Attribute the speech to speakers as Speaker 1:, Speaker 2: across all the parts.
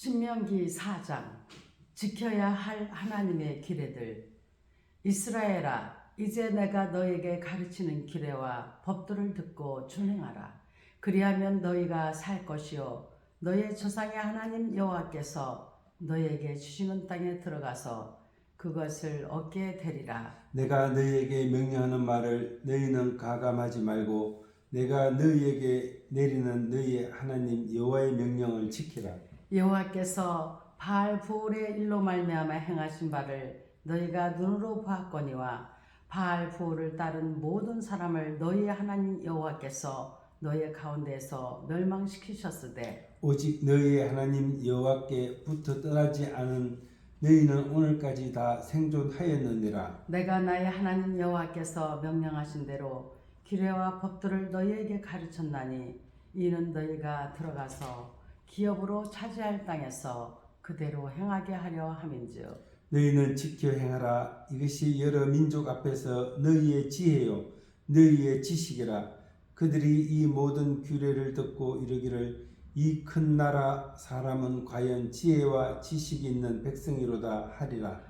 Speaker 1: 신명기 4장. 지켜야 할 하나님의 규례들. 이스라엘아, 이제 내가 너에게 가르치는 규례와 법도를 듣고 준행하라. 그리하면 너희가 살 것이요 너의 조상의 하나님 여호와께서 너희에게 주시는 땅에 들어가서 그것을 얻게 되리라.
Speaker 2: 내가 너희에게 명령하는 말을 너희는 가감하지 말고 내가 너희에게 내리는 너희의 하나님 여호와의 명령을 지키라.
Speaker 1: 여호와께서 바알부올의 일로 말미암아 행하신 바를 너희가 눈으로 보았거니와 바알부올을 따른 모든 사람을 너희의 하나님 여호와께서 너희 가운데서 멸망시키셨으되
Speaker 2: 오직 너희의 하나님 여호와께 붙어 떠나지 않은 너희는 오늘까지 다 생존하였느니라.
Speaker 1: 내가 나의 하나님 여호와께서 명령하신 대로 규례와 법도를 너희에게 가르쳤나니 이는 너희가 들어가서 기업으로 차지할 땅에서 그대로 행하게 하려 함인즉
Speaker 2: 너희는 지켜 행하라. 이것이 여러 민족 앞에서 너희의 지혜요 너희의 지식이라. 그들이 이 모든 규례를 듣고 이르기를 이 큰 나라 사람은 과연 지혜와 지식이 있는 백성이로다 하리라.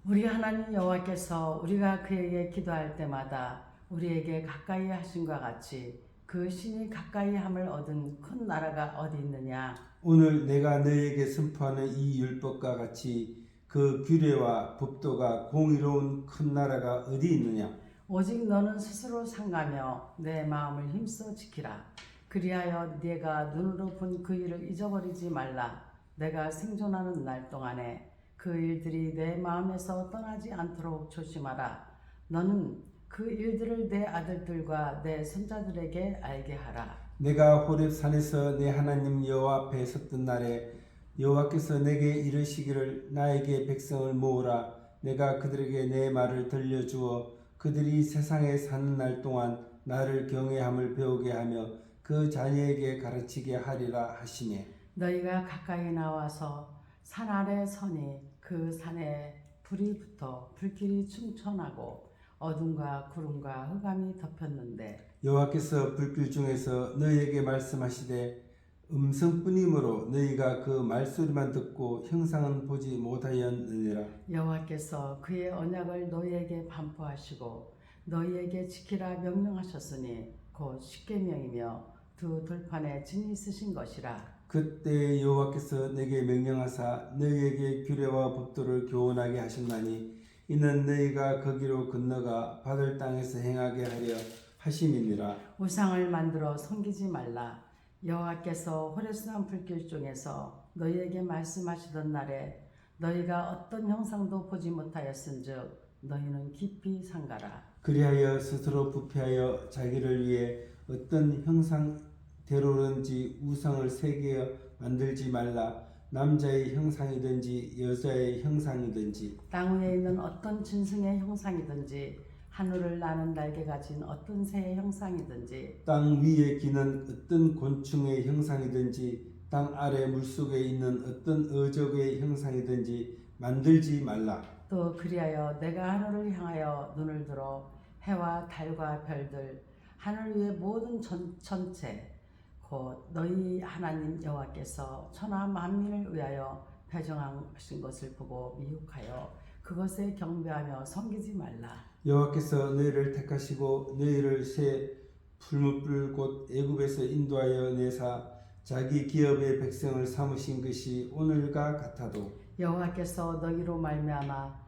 Speaker 1: 우리 하나님 여호와께서 우리가 그에게 기도할 때마다 우리에게 가까이 하신과 같이 그 신이 가까이 함을 얻은 큰 나라가 어디 있느냐.
Speaker 2: 오늘 내가 너희에게 선포하는 이 율법과 같이 그 규례와 법도가 공의로운 큰 나라가 어디 있느냐.
Speaker 1: 오직 너는 스스로 상가며 내 마음을 힘써 지키라. 그리하여 네가 눈으로 본 그 일을 잊어버리지 말라. 내가 생존하는 날 동안에 그 일들이 내 마음에서 떠나지 않도록 조심하라. 너는 그 일들을 내 아들들과 내 손자들에게 알게 하라.
Speaker 2: 내가 호렙산에서 내 하나님 여호와 앞에 섰던 날에 여호와께서 내게 이르시기를 나에게 백성을 모으라. 내가 그들에게 내 말을 들려주어 그들이 세상에 사는 날 동안 나를 경외함을 배우게 하며 그 자녀에게 가르치게 하리라 하시니
Speaker 1: 너희가 가까이 나와서 산 아래 서니 그 산에 불이 붙어 불길이 충천하고 어둠과 구름과 흑암이 덮였는데
Speaker 2: 여호와께서 불길 중에서 너희에게 말씀하시되 음성뿐이므로 너희가 그 말소리만 듣고 형상은 보지 못하였느니라.
Speaker 1: 여호와께서 그의 언약을 너희에게 반포하시고 너희에게 지키라 명령하셨으니 곧 십계명이며 두 들판에 진이 쓰신 것이라.
Speaker 2: 그때 여호와께서 내게 명령하사 너희에게 규례와 법도를 교훈하게 하셨나니 이는 너희가 거기로 건너가 받을 땅에서 행하게 하려 하심이니라.
Speaker 1: 우상을 만들어 섬기지 말라. 여호와께서 호레스산 불길 중에서 너희에게 말씀하시던 날에 너희가 어떤 형상도 보지 못하였은즉 너희는 깊이 상가라.
Speaker 2: 그리하여 스스로 부패하여 자기를 위해 어떤 형상대로든지 우상을 새겨 만들지 말라. 남자의 형상이든지 여자의 형상이든지
Speaker 1: 땅 위에 있는 어떤 짐승의 형상이든지 하늘을 나는 날개 가진 어떤 새의 형상이든지
Speaker 2: 땅 위에 기는 어떤 곤충의 형상이든지 땅 아래 물속에 있는 어떤 어족의 형상이든지 만들지 말라.
Speaker 1: 또 그리하여 내가 하늘을 향하여 눈을 들어 해와 달과 별들 하늘 위의 모든 전체 곧 너희 하나님 여호와께서 천하 만민을 위하여 배정하신 것을 보고 미혹하여 그것에 경배하며 섬기지 말라.
Speaker 2: 여호와께서 너희를 택하시고 너희를 새 풀무불 곧 애굽에서 인도하여 내사 자기 기업의 백성을 삼으신 것이 오늘과 같아도
Speaker 1: 여호와께서 너희로 말미암아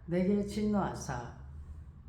Speaker 1: 내게 진노하사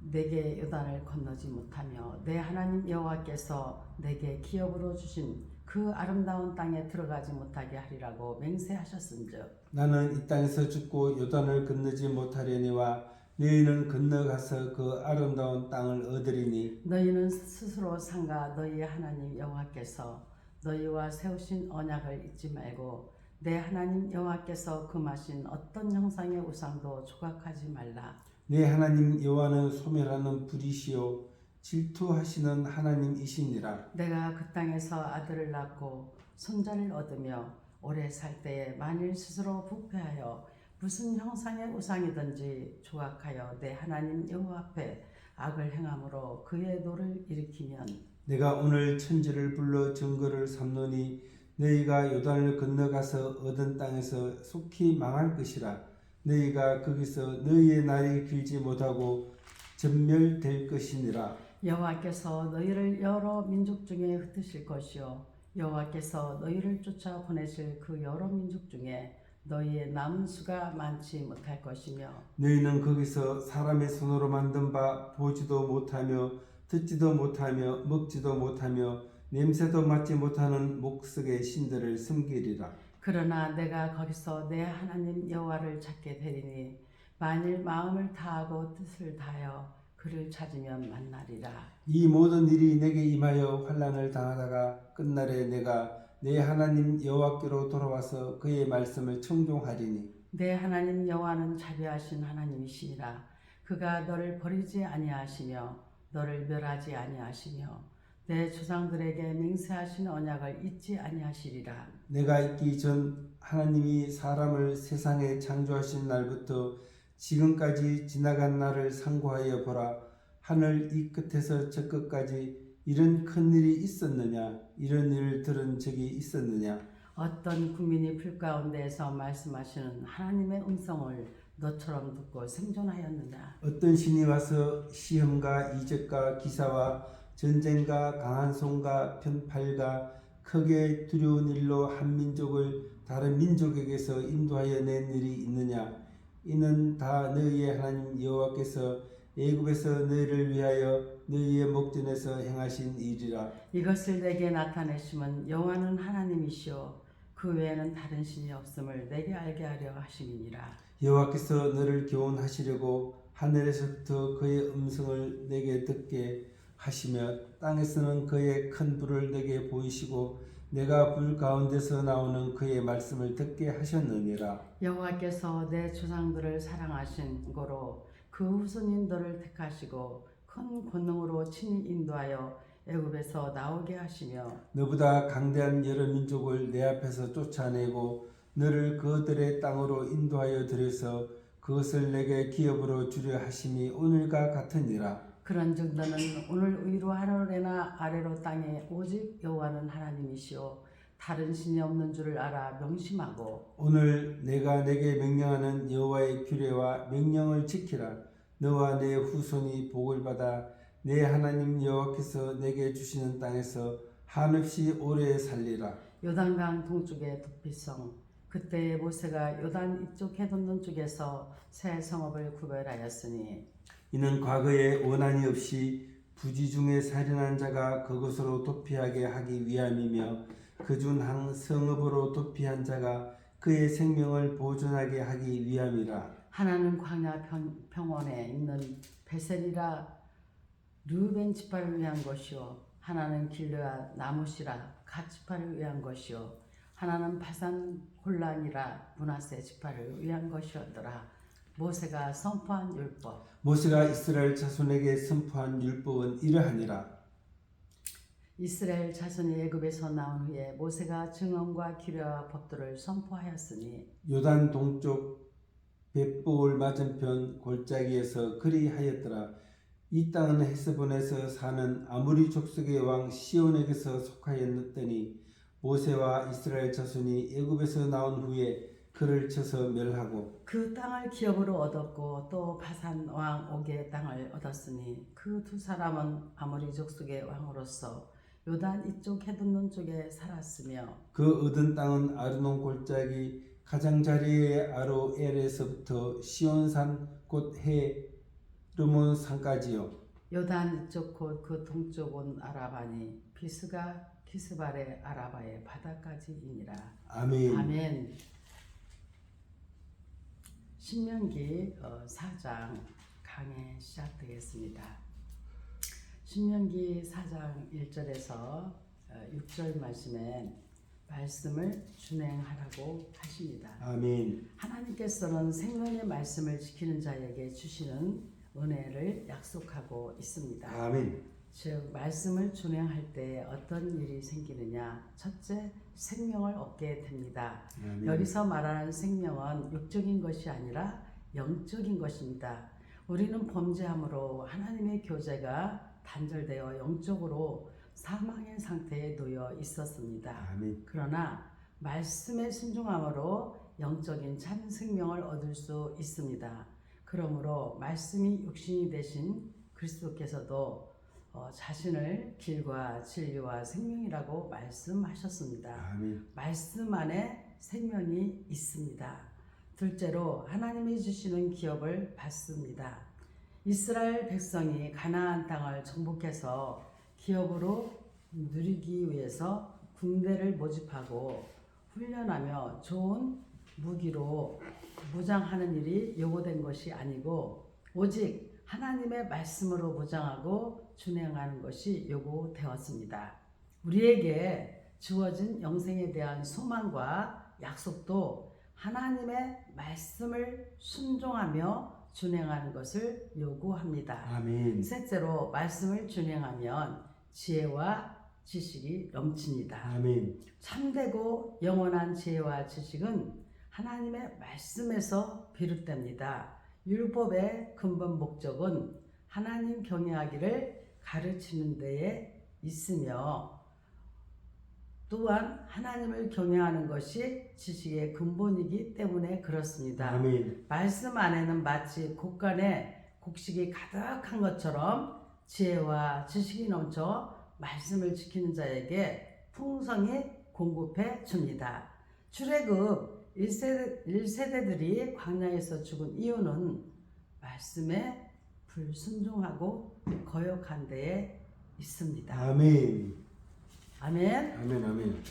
Speaker 1: 내게 요단을 건너지 못하며 내 하나님 여호와께서 내게 기업으로 주신 그 아름다운 땅에 들어가지 못하게 하리라고 맹세하셨은즉
Speaker 2: 나는 이 땅에서 죽고 요단을 건너지 못하려니와 너희는 건너가서 그 아름다운 땅을 얻으리니
Speaker 1: 너희는 스스로 상가 너희의 하나님 여호와께서 너희와 세우신 언약을 잊지 말고 내 하나님 여호와께서 금하신 어떤 형상의 우상도 조각하지 말라.
Speaker 2: 내 하나님 여호와는 소멸하는 불이시요 질투하시는 하나님이시니라.
Speaker 1: 내가 그 땅에서 아들을 낳고 손자를 얻으며 오래 살 때에 만일 스스로 부패하여 무슨 형상의 우상이든지 조각하여 내 하나님 여호와 앞에 악을 행함으로 그의 노를 일으키면
Speaker 2: 내가 오늘 천지를 불러 증거를 삼노니 너희가 요단을 건너가서 얻은 땅에서 속히 망할 것이라. 너희가 거기서 너희의 날이 길지 못하고 전멸될 것이니라.
Speaker 1: 여호와께서 너희를 여러 민족 중에 흩으실 것이요 여호와께서 너희를 쫓아 보내실 그 여러 민족 중에 너희의 남은 수가 많지 못할 것이며
Speaker 2: 너희는 거기서 사람의 손으로 만든 바 보지도 못하며 듣지도 못하며 먹지도 못하며 냄새도 맡지 못하는 목석의 신들을 섬기리라.
Speaker 1: 그러나 내가 거기서 내 하나님 여호와를 찾게 되리니 만일 마음을 다하고 뜻을 다하여 그를 찾으면 만나리라.
Speaker 2: 이 모든 일이 내게 임하여 환난을 당하다가 끝날에 내가 내 하나님 여호와께로 돌아와서 그의 말씀을 청종하리니
Speaker 1: 내 하나님 여호와는 자비하신 하나님이시니라. 그가 너를 버리지 아니하시며 너를 멸하지 아니하시며 내 조상들에게 맹세하신 언약을 잊지 아니하시리라.
Speaker 2: 내가 있기 전 하나님이 사람을 세상에 창조하신 날부터 지금까지 지나간 날을 상고하여 보라. 하늘 이 끝에서 저 끝까지 이런 큰 일이 있었느냐? 이런 일을 들은 적이 있었느냐?
Speaker 1: 어떤 국민이 불 가운데에서 말씀하시는 하나님의 음성을 너처럼 듣고 생존하였느냐?
Speaker 2: 어떤 신이 와서 시험과 이적과 기사와 전쟁과 강한 손과 편팔과 크게 두려운 일로 한 민족을 다른 민족에게서 인도하여 낸 일이 있느냐? 이는 다 너희의 하나님 여호와께서 애굽에서 너희를 위하여 너희의 목전에서 행하신 일이라.
Speaker 1: 이것을 내게 나타내심은 여호와는 하나님이시오 그 외에는 다른 신이 없음을 내게 알게 하려 하심이니라.
Speaker 2: 여호와께서 너를 교훈하시려고 하늘에서부터 그의 음성을 내게 듣게 하시며 땅에서는 그의 큰 불을 내게 보이시고 내가 불 가운데서 나오는 그의 말씀을 듣게 하셨느니라.
Speaker 1: 여호와께서 내 조상들을 사랑하신 고로 그 후손인 너를 택하시고 큰 권능으로 친히 인도하여 애굽에서 나오게 하시며
Speaker 2: 너보다 강대한 여러 민족을 내 앞에서 쫓아내고 너를 그들의 땅으로 인도하여 들여서 그것을 내게 기업으로 주려 하심이 오늘과 같으니라.
Speaker 1: 그런즉 너는 오늘 위로 하늘에나 아래로 땅에 오직 여호와는 하나님이시오 다른 신이 없는 줄을 알아 명심하고
Speaker 2: 오늘 내가 내게 명령하는 여호와의 규례와 명령을 지키라. 너와 내 후손이 복을 받아 내 하나님 여호와께서 내게 주시는 땅에서 한없이 오래 살리라.
Speaker 1: 요단강 동쪽의 도피성 그때 모세가 요단 이쪽 해돋는 쪽에서 새 성읍을 구별하였으니
Speaker 2: 이는 과거에 원한이 없이 부지 중에 살인한 자가 그것으로 도피하게 하기 위함이며 그중 한 성읍으로 도피한 자가 그의 생명을 보존하게 하기 위함이라.
Speaker 1: 하나는 광야 평원에 있는 베셀이라 르우벤 지파를 위한 것이요 하나는 길르앗 나무시라 갓 지파를 위한 것이요 하나는 바산 골란이라 므낫세 지파를 위한 것이었더라. 모세가 선포한 율법
Speaker 2: 모세가 이스라엘 자손에게 선포한 율법은 이러하니라.
Speaker 1: 이스라엘 자손이 애굽에서 나온 후에 모세가 증언과 규례와 법도를 선포하였으니
Speaker 2: 요단 동쪽 벳보을 맞은편 골짜기에서 그리하였더라. 이 땅은 헤스본에서 사는 아모리 족속의 왕 시온에게서 속하였더니 모세와 이스라엘 자손이 애굽에서 나온 후에 그를 쳐서 멸하고
Speaker 1: 그 땅을 기업으로 얻었고 또 바산 왕 옥의 땅을 얻었으니 그 두 사람은 아모리 족속의 왕으로서 요단 이쪽 해돋는 쪽에 살았으며
Speaker 2: 그 얻은 땅은 아르논 골짜기 가장자리의 아로엘에서부터 시온산 곧 헤르몬 산까지요.
Speaker 1: 요단 이쪽 곧 그 동쪽은 아라바니 비스가 기스발의 아라바의 바다까지이니라.
Speaker 2: 아멘.
Speaker 1: 아멘. 신명기 4장 강해 시작되겠습니다. 신명기 4장 1절에서 6절 말씀을 준행하라고 하십니다.
Speaker 2: 아멘.
Speaker 1: 하나님께서는 생명의 말씀을 지키는 자에게 주시는 은혜를 약속하고 있습니다.
Speaker 2: 아멘.
Speaker 1: 즉 말씀을 준행할 때 어떤 일이 생기느냐? 첫째, 생명을 얻게 됩니다.
Speaker 2: 아멘.
Speaker 1: 여기서 말하는 생명은 육적인 것이 아니라 영적인 것입니다. 우리는 범죄함으로 하나님의 교제가 단절되어 영적으로 사망의 상태에 놓여 있었습니다.
Speaker 2: 아멘.
Speaker 1: 그러나 말씀에 순종함으로 영적인 참 생명을 얻을 수 있습니다. 그러므로 말씀이 육신이 되신 그리스도께서도 자신을 길과 진리와 생명이라고 말씀하셨습니다.
Speaker 2: 아멘.
Speaker 1: 말씀 안에 생명이 있습니다. 둘째로 하나님이 주시는 기업을 받습니다. 이스라엘 백성이 가나안 땅을 정복해서 기업으로 누리기 위해서 군대를 모집하고 훈련하며 좋은 무기로 무장하는 일이 요구된 것이 아니고 오직 하나님의 말씀으로 무장하고 준행하는 것이 요구되었습니다. 우리에게 주어진 영생에 대한 소망과 약속도 하나님의 말씀을 순종하며 준행하는 것을 요구합니다.
Speaker 2: 아멘.
Speaker 1: 셋째로 말씀을 준행하면 지혜와 지식이 넘칩니다.
Speaker 2: 아멘.
Speaker 1: 참되고 영원한 지혜와 지식은 하나님의 말씀에서 비롯됩니다. 율법의 근본 목적은 하나님 경외하기를 가르치는 데에 있으며 또한 하나님을 경외하는 것이 지식의 근본이기 때문에 그렇습니다.
Speaker 2: 아멘.
Speaker 1: 말씀 안에는 마치 곡간에 곡식이 가득한 것처럼 지혜와 지식이 넘쳐 말씀을 지키는 자에게 풍성히 공급해 줍니다. 출애굽 1세대들이 광야에서 죽은 이유는 말씀에 불순종하고 거역한 데에 있습니다.
Speaker 2: 아멘.
Speaker 1: 아멘.
Speaker 2: 아멘. 아멘.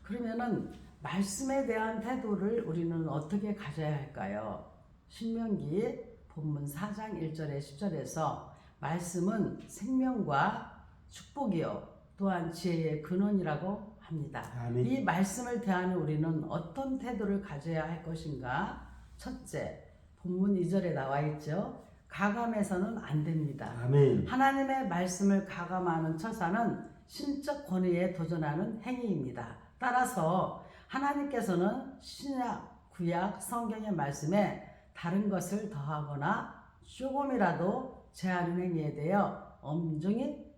Speaker 1: 그러면은 말씀에 대한 태도를 우리는 어떻게 가져야 할까요? 신명기 본문 4장 1절에 10절에서 말씀은 생명과 축복이요 또한 지혜의 근원이라고 합니다.
Speaker 2: 아멘.
Speaker 1: 이 말씀을 대하는 우리는 어떤 태도를 가져야 할 것인가? 첫째, 본문 2절에 나와 있죠. 가감해서는 안 됩니다.
Speaker 2: 아멘.
Speaker 1: 하나님의 말씀을 가감하는 처사는 신적 권위에 도전하는 행위입니다. 따라서 하나님께서는 신약, 구약, 성경의 말씀에 다른 것을 더하거나 조금이라도 제하는 행위에 대하여 엄중히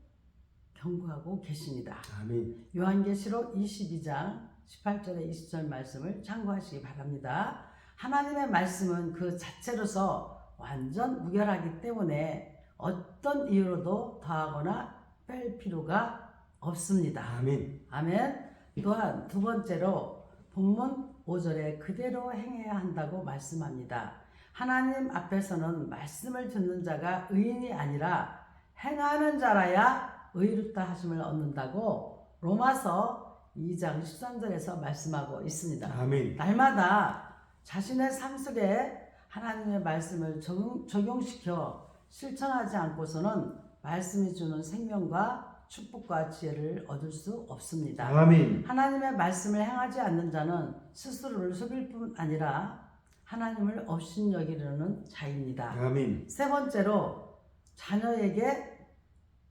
Speaker 1: 경고하고 계십니다.
Speaker 2: 아멘.
Speaker 1: 요한계시록 22장 18절에 20절 말씀을 참고하시기 바랍니다. 하나님의 말씀은 그 자체로서 완전 무결하기 때문에 어떤 이유로도 더하거나 뺄 필요가 없습니다.
Speaker 2: 아멘.
Speaker 1: 아멘. 또한 두 번째로 본문 5절에 그대로 행해야 한다고 말씀합니다. 하나님 앞에서는 말씀을 듣는 자가 의인이 아니라 행하는 자라야 의롭다 하심을 얻는다고 로마서 2장 13절에서 말씀하고 있습니다.
Speaker 2: 아멘.
Speaker 1: 날마다 자신의 삶 속에 하나님의 말씀을 적용시켜 실천하지 않고서는 말씀이 주는 생명과 축복과 지혜를 얻을 수 없습니다.
Speaker 2: 아멘.
Speaker 1: 하나님의 말씀을 행하지 않는 자는 스스로를 속일 뿐 아니라 하나님을 업신여기려는 자입니다.
Speaker 2: 아멘.
Speaker 1: 세 번째로 자녀에게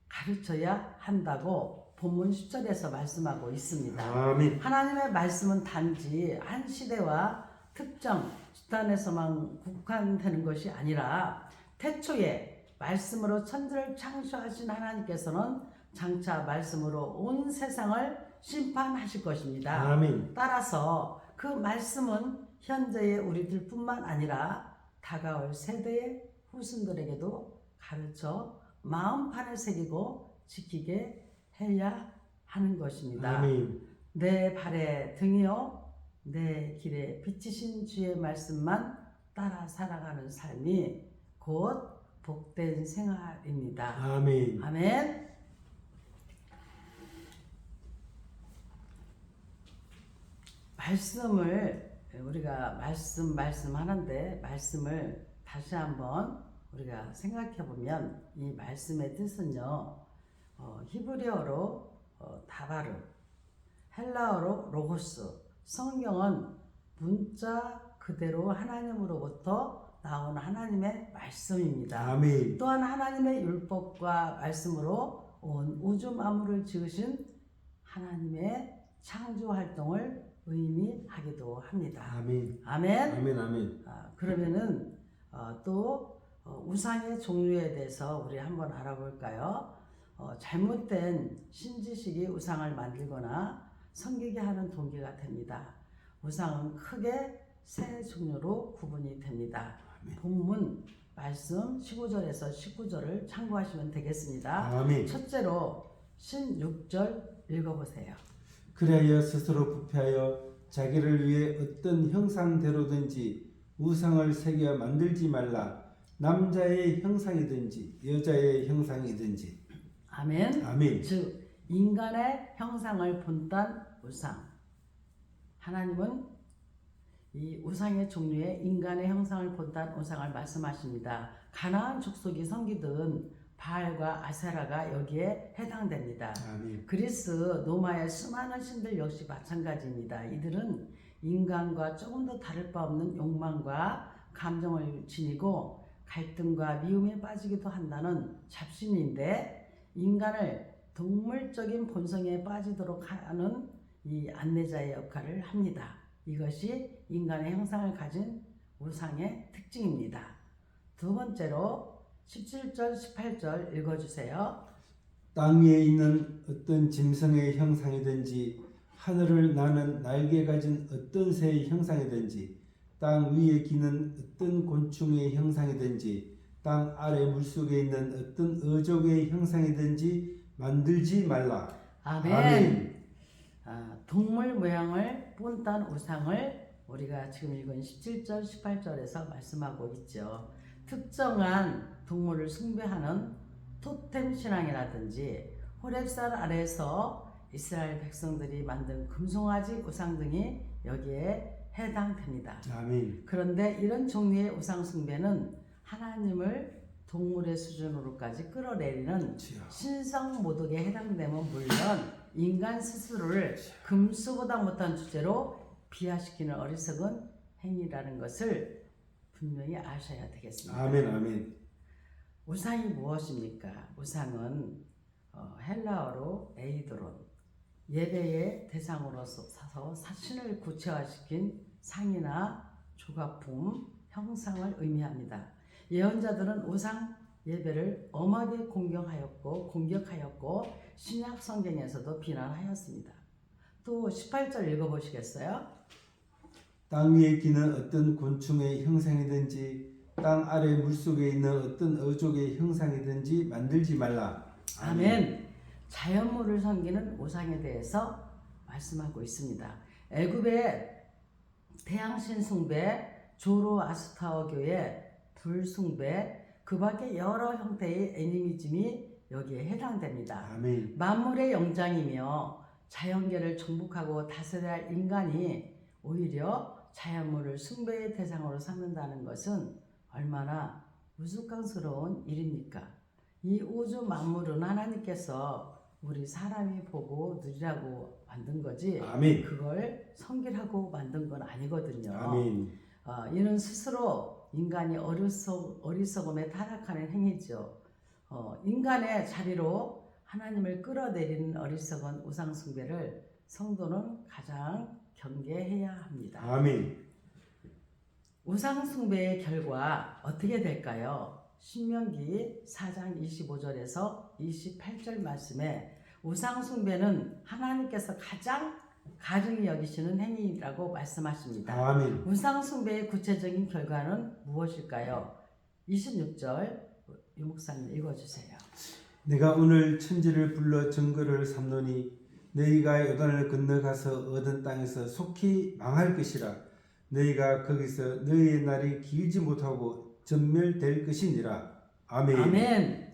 Speaker 1: 가르쳐야 한다고 본문 10절에서 말씀하고 있습니다.
Speaker 2: 아멘.
Speaker 1: 하나님의 말씀은 단지 한 시대와 특정 집단에서만 국한되는 것이 아니라 태초에 말씀으로 천지를 창조하신 하나님께서는 장차 말씀으로 온 세상을 심판하실 것입니다.
Speaker 2: 아멘.
Speaker 1: 따라서 그 말씀은 현재의 우리들뿐만 아니라 다가올 세대의 후손들에게도 가르쳐 마음판에 새기고 지키게 해야 하는 것입니다.
Speaker 2: 아멘.
Speaker 1: 내 발의 등이요 내 길에 비치신 주의 말씀만 따라 살아가는 삶이 곧 복된 생활입니다.
Speaker 2: 아멘.
Speaker 1: 아멘. 말씀을 우리가 말씀하는데 말씀을 다시 한번 우리가 생각해 보면 이 말씀의 뜻은요 히브리어로 다바르, 헬라어로 로고스, 성경은 문자 그대로 하나님으로부터 나온 하나님의 말씀입니다.
Speaker 2: 아멘.
Speaker 1: 또한 하나님의 율법과 말씀으로 온 우주 만물을 지으신 하나님의 창조 활동을 의미하기도 합니다.
Speaker 2: 아멘.
Speaker 1: 아멘.
Speaker 2: 아멘. 아멘.
Speaker 1: 그러면은 또 우상의 종류에 대해서 우리 한번 알아볼까요? 잘못된 신지식이 우상을 만들거나 섬기게 하는 동기가 됩니다. 우상은 크게 세 종류로 구분이 됩니다. 본문 말씀 15절에서 19절을 참고하시면 되겠습니다.
Speaker 2: 아멘.
Speaker 1: 첫째로 16절 읽어보세요.
Speaker 2: 그리하여 스스로 부패하여 자기를 위해 어떤 형상대로든지 우상을 새겨 만들지 말라. 남자의 형상이든지 여자의 형상이든지.
Speaker 1: 아멘.
Speaker 2: 아멘.
Speaker 1: 즉 인간의 형상을 본딴 우상. 하나님은 이 우상의 종류에 인간의 형상을 본딴 우상을 말씀하십니다. 가나안 족속이 섬기던 바알과 아세라가 여기에 해당됩니다.
Speaker 2: 아멘.
Speaker 1: 그리스 로마의 수많은 신들 역시 마찬가지입니다. 이들은 인간과 조금 더 다를 바 없는 욕망과 감정을 지니고 갈등과 미움에 빠지기도 한다는 잡신인데 인간을 동물적인 본성에 빠지도록 하는 이 안내자의 역할을 합니다. 이것이 인간의 형상을 가진 우상의 특징입니다. 두 번째로 17절, 18절 읽어주세요.
Speaker 2: 땅 위에 있는 어떤 짐승의 형상이든지 하늘을 나는 날개 가진 어떤 새의 형상이든지 땅 위에 기는 어떤 곤충의 형상이든지 땅 아래 물속에 있는 어떤 어족의 형상이든지 만들지 말라.
Speaker 1: 아멘. 동물 모양을 본딴 우상을 우리가 지금 읽은 17절, 18절에서 말씀하고 있죠. 특정한 동물을 숭배하는 토템 신앙이라든지 호렙산 아래에서 이스라엘 백성들이 만든 금송아지 우상 등이 여기에 해당됩니다.
Speaker 2: 아멘.
Speaker 1: 그런데 이런 종류의 우상 숭배는 하나님을 동물의 수준으로까지 끌어내리는 신성 모독에 해당되면 물론 인간 스스로를 금수보다 못한 주제로 비하시키는 어리석은 행위라는 것을 분명히 아셔야 되겠습니다.
Speaker 2: 아멘. 아멘.
Speaker 1: 우상이 무엇입니까? 우상은 헬라어로 에이드론, 예배의 대상으로서 사서 사신을 구체화시킨 상이나 조각품, 형상을 의미합니다. 예언자들은 우상 예배를 엄하게 공격하였고 신약 성경에서도 비난하였습니다. 또 18절 읽어보시겠어요?
Speaker 2: 땅 위에 기는 어떤 곤충의 형상이든지 땅 아래 물속에 있는 어떤 어족의 형상이든지 만들지 말라.
Speaker 1: 아멘. 자연물을 섬기는 우상에 대해서 말씀하고 있습니다. 애굽의 태양신 숭배, 조로아스타어 교회 불숭배, 그 밖에 여러 형태의 애니미즘이 여기에 해당됩니다.
Speaker 2: 아멘.
Speaker 1: 만물의 영장이며 자연계를 정복하고 다스려야 할 인간이 오히려 자연물을 숭배의 대상으로 삼는다는 것은 얼마나 우스꽝스러운 일입니까? 이 우주 만물은 하나님께서 우리 사람이 보고 누리라고 만든 거지
Speaker 2: 아멘.
Speaker 1: 그걸 섬기라고 만든 건 아니거든요.
Speaker 2: 아멘.
Speaker 1: 이는 스스로 인간이 어리석음에 타락하는 행위죠. 인간의 자리로 하나님을 끌어내리는 어리석은 우상 숭배를 성도는 가장 경계해야 합니다.
Speaker 2: 아멘.
Speaker 1: 우상 숭배의 결과 어떻게 될까요? 신명기 4장 25절에서 28절 말씀에 우상 숭배는 하나님께서 가장 가증히 여기시는 행위라고 말씀하십니다.
Speaker 2: 아멘.
Speaker 1: 우상 숭배의 구체적인 결과는 무엇일까요? 26절 유 목사님 읽어주세요.
Speaker 2: 내가 오늘 천지를 불러 증거를 삼노니 너희가 요단을 건너가서 얻은 땅에서 속히 망할 것이라. 너희가 거기서 너희의 날이 길지 못하고 전멸될 것이니라. 아멘.
Speaker 1: 아멘.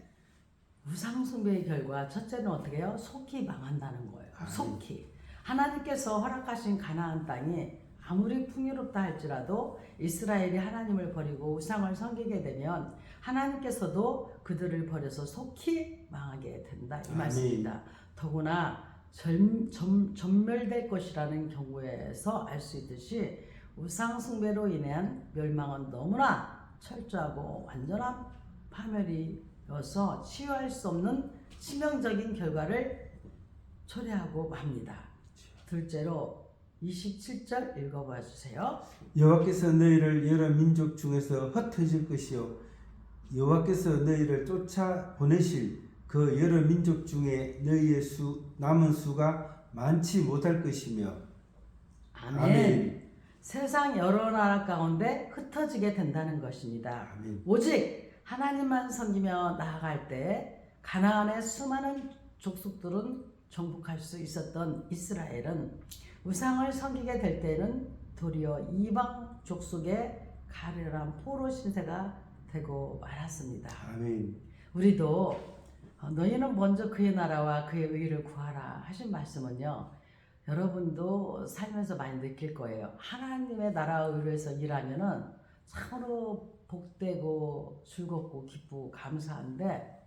Speaker 1: 우상 숭배의 결과 첫째는 어떻게 해요? 속히 망한다는 거예요.
Speaker 2: 아멘.
Speaker 1: 속히. 하나님께서 허락하신 가나안 땅이 아무리 풍요롭다 할지라도 이스라엘이 하나님을 버리고 우상을 섬기게 되면 하나님께서도 그들을 버려서 속히 망하게 된다 이 말씀입니다. 더구나 전멸될 것이라는 경우에서 알 수 있듯이 우상 숭배로 인한 멸망은 너무나 철저하고 완전한 파멸이어서 치유할 수 없는 치명적인 결과를 초래하고 맙니다. 둘째로 27절 읽어봐 주세요.
Speaker 2: 여호와께서 너희를 여러 민족 중에서 흩어질 것이요 여호와께서 너희를 쫓아 보내실 그 여러 민족 중에 너희의 남은 수가 많지 못할 것이며.
Speaker 1: 아멘. 세상 여러 나라 가운데 흩어지게 된다는 것입니다.
Speaker 2: 아멘.
Speaker 1: 오직 하나님만 섬기며 나아갈 때 가나안의 수많은 족속들은 정복할 수 있었던 이스라엘은 우상을 섬기게 될 때는 도리어 이방 족속의 가련한 포로 신세가 되고 말았습니다.
Speaker 2: 아멘.
Speaker 1: 우리도 너희는 먼저 그의 나라와 그의 의를 구하라 하신 말씀은요, 여러분도 살면서 많이 느낄 거예요. 하나님의 나라와 의를 위해서 일하면은 참으로 복되고 즐겁고 기쁘고 감사한데,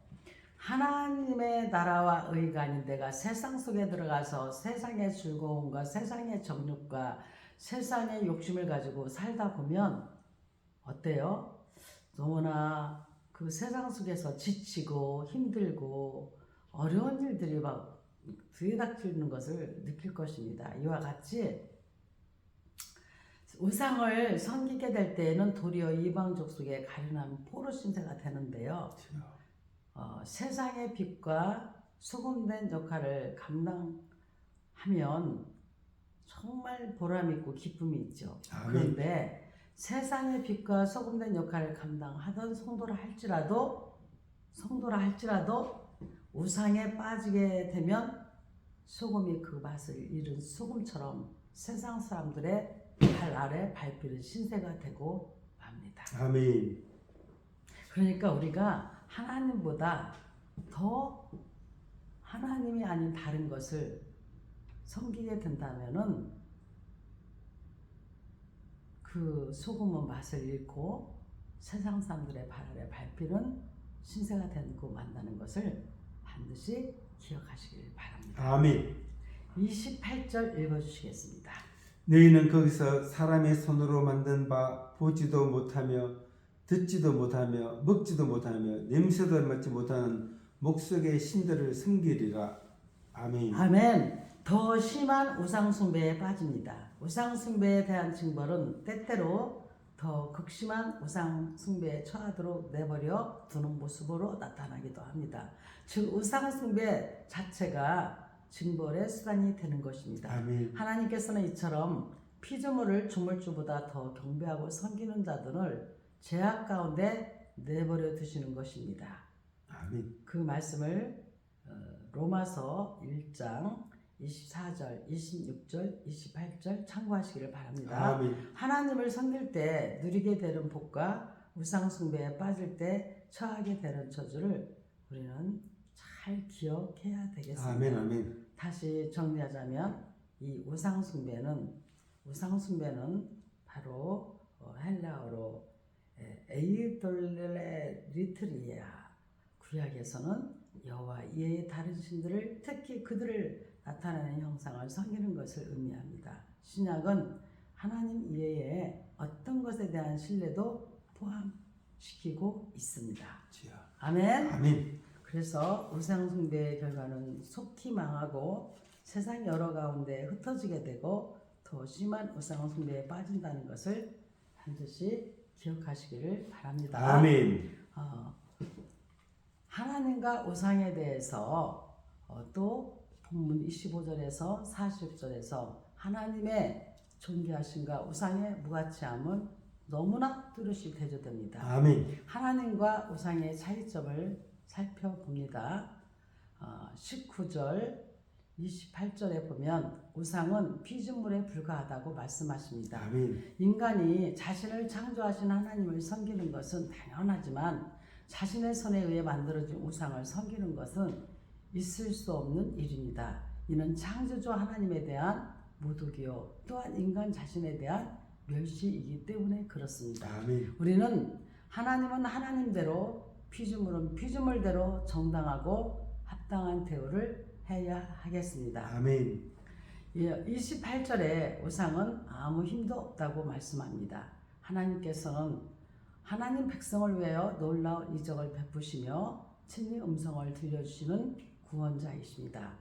Speaker 1: 하나님의 나라와 의가 아닌 내가 세상 속에 들어가서 세상의 즐거움과 세상의 정욕과 세상의 욕심을 가지고 살다 보면 어때요? 너무나 그 세상 속에서 지치고 힘들고 어려운 일들이 막 들이닥치는 것을 느낄 것입니다. 이와 같이 우상을 섬기게 될 때에는 도리어 이방 족속의 가련한 포로 신세가 되는데요. 세상의 빛과 소금된 역할을 감당하면 정말 보람있고 기쁨이 있죠.
Speaker 2: 아멘.
Speaker 1: 그런데 세상의 빛과 소금된 역할을 감당하던 성도라 할지라도 우상에 빠지게 되면 소금이 그 맛을 잃은 소금처럼 세상 사람들의 발 아래 밟히는 신세가 되고 맙니다.
Speaker 2: 아멘.
Speaker 1: 그러니까 우리가 하나님보다 더 하나님이 아닌 다른 것을 섬기게 된다면은 그 소금은 맛을 잃고 세상 사람들의 발 아래 밟히는 신세가 되고 만나는 것을 반드시 기억하시길 바랍니다.
Speaker 2: 아멘.
Speaker 1: 28절 읽어주시겠습니다.
Speaker 2: 너희는 거기서 사람의 손으로 만든 바 보지도 못하며 듣지도 못하며 먹지도 못하며 냄새도 맡지 못하는 목석의 신들을 섬기리라. 아멘.
Speaker 1: 아멘. 더 심한 우상숭배에 빠집니다. 우상숭배에 대한 징벌은 때때로 더 극심한 우상숭배에 처하도록 내버려 두는 모습으로 나타나기도 합니다. 즉 우상숭배 자체가 징벌의 수단이 되는 것입니다.
Speaker 2: 아멘.
Speaker 1: 하나님께서는 이처럼 피조물을 조물주보다 더 경배하고 섬기는 자들을 죄악 가운데 내버려 두시는 것입니다.
Speaker 2: 아멘.
Speaker 1: 그 말씀을 로마서 1장 24절, 26절, 28절 참고하시기를 바랍니다.
Speaker 2: 아멘.
Speaker 1: 하나님을 섬길 때 누리게 되는 복과 우상숭배에 빠질 때 처하게 되는 저주를 우리는 잘 기억해야 되겠습니다.
Speaker 2: 아멘. 아멘.
Speaker 1: 다시 정리하자면 이 우상숭배는 바로 헬라어로 에이돌레리트리아, 구약에서는 여호와 이외의 다른 신들을, 특히 그들을 나타내는 형상을 섬기는 것을 의미합니다. 신약은 하나님 이외에 어떤 것에 대한 신뢰도 포함시키고 있습니다. 아멘.
Speaker 2: 아멘.
Speaker 1: 그래서 우상숭배의 결과는 속히 망하고 세상 여러 가운데 흩어지게 되고 더 심한 우상숭배에 빠진다는 것을 반드시 기억하시기를 바랍니다.
Speaker 2: 아멘.
Speaker 1: 하나님과 우상에 대해서 또 본문 25절에서 40절에서 하나님의 존귀하심과 우상의 무가치함은 너무나 뚜렷이 대조됩니다.
Speaker 2: 아멘.
Speaker 1: 하나님과 우상의 차이점을 살펴봅니다. 19절 28절에 보면 우상은 피조물에 불과하다고 말씀하십니다.
Speaker 2: 아멘.
Speaker 1: 인간이 자신을 창조하신 하나님을 섬기는 것은 당연하지만 자신의 손에 의해 만들어진 우상을 섬기는 것은 있을 수 없는 일입니다. 이는 창조주 하나님에 대한 모독이요 또한 인간 자신에 대한 멸시이기 때문에 그렇습니다.
Speaker 2: 아멘.
Speaker 1: 우리는 하나님은 하나님대로, 피조물은 피조물대로 정당하고 합당한 대우를 해야 하겠습니다.
Speaker 2: 아멘.
Speaker 1: 28절에 우상은 아무 힘도 없다고 말씀합니다. 하나님께서는 하나님 백성을 위하여 놀라운 이적을 베푸시며 친히 음성을 들려주시는 구원자이십니다.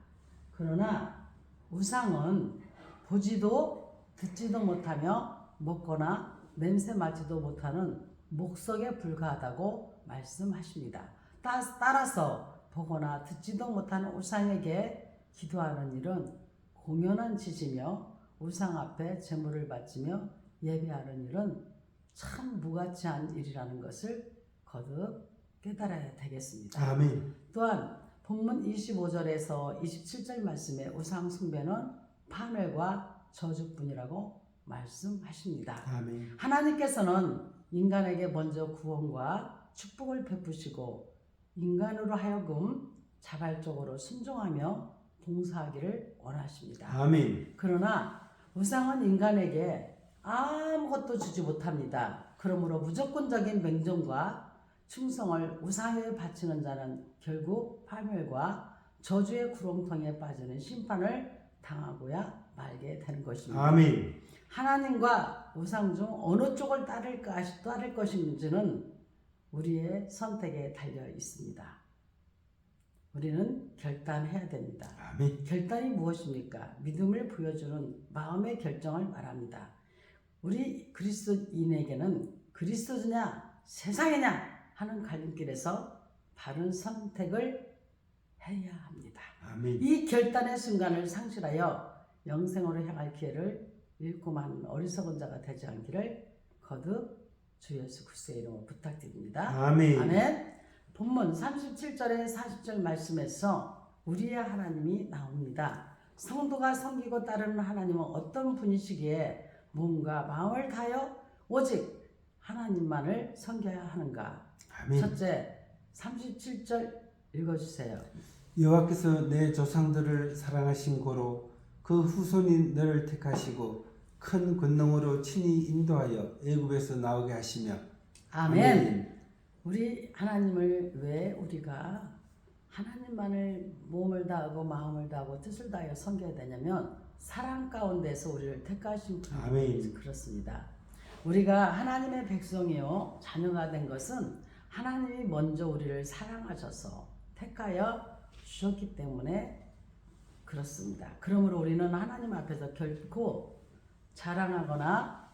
Speaker 1: 그러나 우상은 보지도 듣지도 못하며 먹거나 냄새 맡지도 못하는 목석에 불과하다고 말씀하십니다. 따라서 보거나 듣지도 못하는 우상에게 기도하는 일은 공연한 짓이며 우상 앞에 제물을 바치며 예배하는 일은 참 무가치한 일이라는 것을 거듭 깨달아야 되겠습니다.
Speaker 2: 아멘.
Speaker 1: 또한 본문 25절에서 27절 말씀에 우상 숭배는 파멸과 저주뿐이라고 말씀하십니다.
Speaker 2: 아멘.
Speaker 1: 하나님께서는 인간에게 먼저 구원과 축복을 베푸시고 인간으로 하여금 자발적으로 순종하며 봉사하기를 원하십니다.
Speaker 2: 아멘.
Speaker 1: 그러나 우상은 인간에게 아무것도 주지 못합니다. 그러므로 무조건적인 맹종과 충성을 우상에 바치는 자는 결국 파멸과 저주의 구렁텅이에 빠지는 심판을 당하고야 말게 되는 것입니다.
Speaker 2: 아멘.
Speaker 1: 하나님과 우상 중 어느 쪽을 따를 것인지는 우리의 선택에 달려 있습니다. 우리는 결단해야 됩니다.
Speaker 2: 아멘.
Speaker 1: 결단이 무엇입니까? 믿음을 보여주는 마음의 결정을 말합니다. 우리 그리스도인에게는 그리스도냐 세상이냐 하는 갈림길에서 바른 선택을 해야 합니다.
Speaker 2: 아멘.
Speaker 1: 이 결단의 순간을 상실하여 영생으로 향할 기회를 잃고만 어리석은 자가 되지 않기를 거듭 주 예수 그리스도의 이름으로 부탁드립니다.
Speaker 2: 아멘.
Speaker 1: 아멘. 본문 37절에 40절 말씀에서 우리의 하나님이 나옵니다. 성도가 섬기고 따르는 하나님은 어떤 분이시기에 몸과 마음을 다하여 오직 하나님만을 섬겨야 하는가?
Speaker 2: 아멘.
Speaker 1: 첫째, 37절 읽어주세요.
Speaker 2: 여호와께서 내 조상들을 사랑하신 고로 그 후손인 너를 택하시고 큰 권능으로 친히 인도하여 애굽에서 나오게 하시며
Speaker 1: 아멘. 우리 하나님을 왜 우리가 하나님만을 몸을 다하고 마음을 다하고 뜻을 다하여 섬겨야 되냐면 사랑 가운데서 우리를 택하신 분이
Speaker 2: 아멘.
Speaker 1: 그렇습니다. 우리가 하나님의 백성이요 자녀가 된 것은 하나님이 먼저 우리를 사랑하셔서 택하여 주셨기 때문에 그렇습니다. 그러므로 우리는 하나님 앞에서 결코 자랑하거나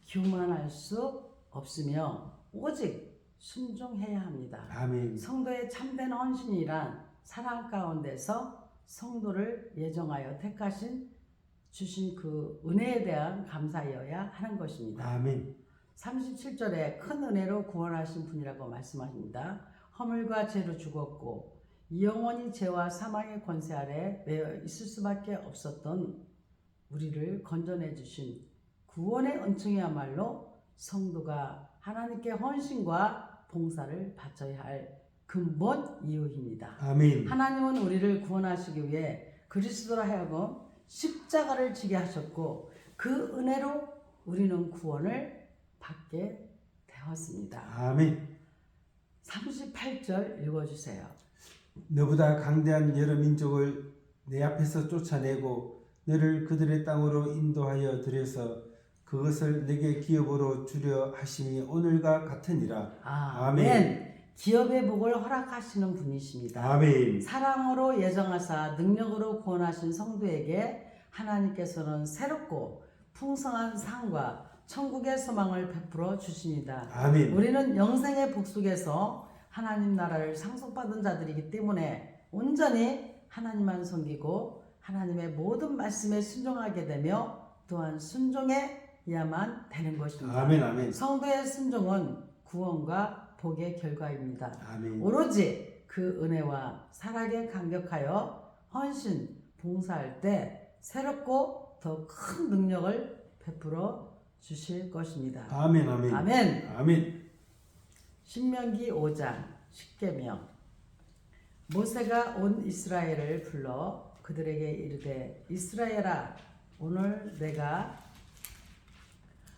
Speaker 1: 교만할 수 없으며 오직 순종해야 합니다.
Speaker 2: 아멘.
Speaker 1: 성도의 참된 헌신이란 사랑 가운데서 성도를 예정하여 택하신 주신 그 은혜에 대한 감사여야 하는 것입니다.
Speaker 2: 아멘.
Speaker 1: 37절에 큰 은혜로 구원하신 분이라고 말씀하십니다. 허물과 죄로 죽었고 영원히 죄와 사망의 권세 아래 매여 있을 수밖에 없었던 우리를 건져내 주신 구원의 은총이야말로 성도가 하나님께 헌신과 봉사를 바쳐야 할 근본 이유입니다.
Speaker 2: 아멘.
Speaker 1: 하나님은 우리를 구원하시기 위해 그리스도로 하여금 십자가를 지게 하셨고 그 은혜로 우리는 구원을 받게 되었습니다.
Speaker 2: 아멘.
Speaker 1: 38절 읽어주세요.
Speaker 2: 너보다 강대한 여러 민족을 내 앞에서 쫓아내고 너를 그들의 땅으로 인도하여 들여서 그것을 내게 기업으로 주려 하심이 오늘과 같으니라.
Speaker 1: 아멘. 기업의 복을 허락하시는 분이십니다.
Speaker 2: 아멘.
Speaker 1: 사랑으로 예정하사 능력으로 구원하신 성도에게 하나님께서는 새롭고 풍성한 상과 천국의 소망을 베풀어 주십니다.
Speaker 2: 아멘.
Speaker 1: 우리는 영생의 복 속에서 하나님 나라를 상속받은 자들이기 때문에 온전히 하나님만 섬기고 하나님의 모든 말씀에 순종하게 되며 또한 순종해야만 되는 것입니다.
Speaker 2: 아멘. 아멘.
Speaker 1: 성도의 순종은 구원과 복의 결과입니다.
Speaker 2: 아멘.
Speaker 1: 오로지 그 은혜와 사랑에 감격하여 헌신, 봉사할 때 새롭고 더 큰 능력을 베풀어 주실 것입니다.
Speaker 2: 아멘. 아멘.
Speaker 1: 아멘.
Speaker 2: 아멘.
Speaker 1: 신명기 5장 10계명 모세가 온 이스라엘을 불러 그들에게 이르되 이스라엘아 오늘 내가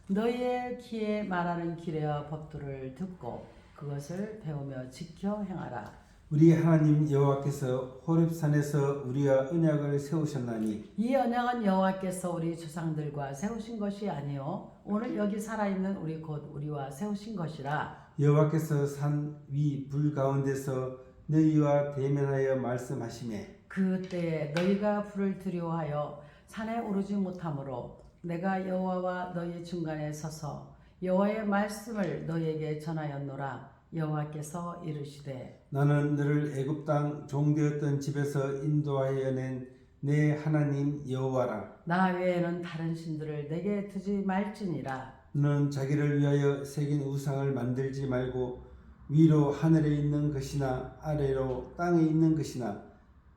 Speaker 1: 너희의 귀에 말하는 규례와 법도를 듣고 그것을 배우며 지켜 행하라.
Speaker 2: 우리 하나님 여호와께서 호렙산에서 우리와 언약을 세우셨나니
Speaker 1: 이 언약은 여호와께서 우리 조상들과 세우신 것이 아니요 오늘 여기 살아있는 우리 곧 우리와 세우신 것이라.
Speaker 2: 여호와께서 산 위 불 가운데서 너희와 대면하여 말씀하시매
Speaker 1: 그때에 너희가 불을 두려워하여 산에 오르지 못하므로 내가 여호와와 너희 중간에 서서 여호와의 말씀을 너희에게 전하였노라. 여호와께서 이르시되
Speaker 2: 나는 너를 애굽 땅 종되었던 집에서 인도하여 낸 내 하나님 여호와라.
Speaker 1: 나 외에는 다른 신들을 내게 두지 말지니라.
Speaker 2: 너는 자기를 위하여 새긴 우상을 만들지 말고 위로 하늘에 있는 것이나 아래로 땅에 있는 것이나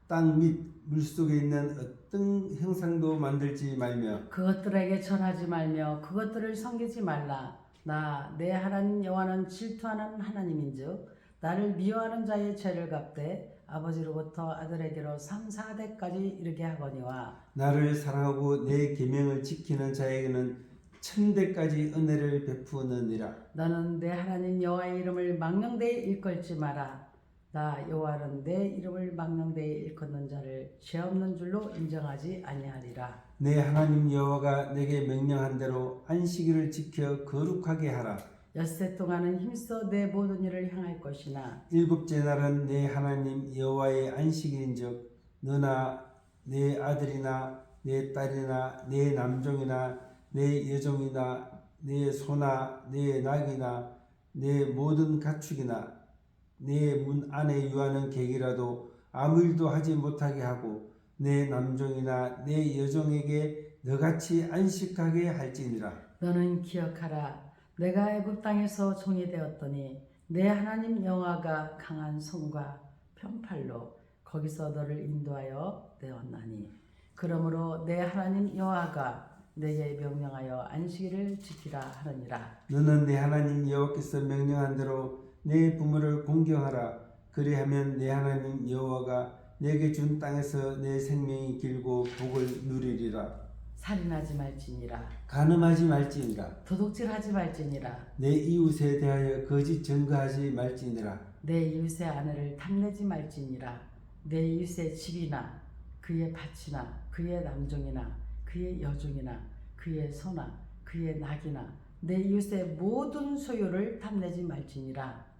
Speaker 2: 땅 및 물속에 있는 어떤 형상도 만들지 말며
Speaker 1: 그것들에게 전하지 말며 그것들을 섬기지 말라. 나 내 하나님 여호와는 질투하는 하나님인즉 나를 미워하는 자의 죄를 갚되 아버지로부터 아들에게로 3, 4대까지 이르게 하거니와
Speaker 2: 나를 사랑하고 내 계명을 지키는 자에게는 천대까지 은혜를 베푸느니라.
Speaker 1: 너는 내 하나님 여호와의 이름을 망령되이 일컬지 마라. 나 여호와는 내 이름을 망령되이 일컫는 자를 죄 없는 줄로 인정하지 아니하리라.
Speaker 2: 내 하나님 여호와가 내게 명령한 대로 안식일을 지켜 거룩하게 하라.
Speaker 1: 엿새 동안은 힘써 내 모든 일을 행할 것이나
Speaker 2: 일곱째 날은 내 하나님 여호와의 안식일인즉 너나 내 아들이나 내 딸이나 내 남종이나 내 여종이나 내 소나 내 낙이나 내 모든 가축이나 내 문 안에 유하는 객이라도 아무 일도 하지 못하게 하고 내 남종이나 내 여종에게 너같이 안식하게 할지니라.
Speaker 1: 너는 기억하라. 내가 애굽 땅에서 종이 되었더니 내 하나님 여호와가 강한 손과 편팔로 거기서 너를 인도하여 내었나니 그러므로 내 하나님 여호와가 내게 명령하여 안식일을 지키라 하느니라.
Speaker 2: 너는 내 하나님 여호와께서 명령한 대로 내 부모를 공경하라. 그리하면 내 하나님 여호와가 내게 준 땅에서 내 생명이 길고 복을 누리리라.
Speaker 1: 살인하지 말지니라.
Speaker 2: 간음하지 말지니라.
Speaker 1: 도둑질하지 말지니라.
Speaker 2: 내 이웃에 대하여 거짓 증거하지 말지니라.
Speaker 1: 내 이웃의 아내를 탐내지 말지니라. 내 이웃의 집이나 그의 밭이나 그의 남종이나 그의 여종이나 그의 소나 그의 낙이나 내 이웃의 모든 소유를 탐내지 말지니라.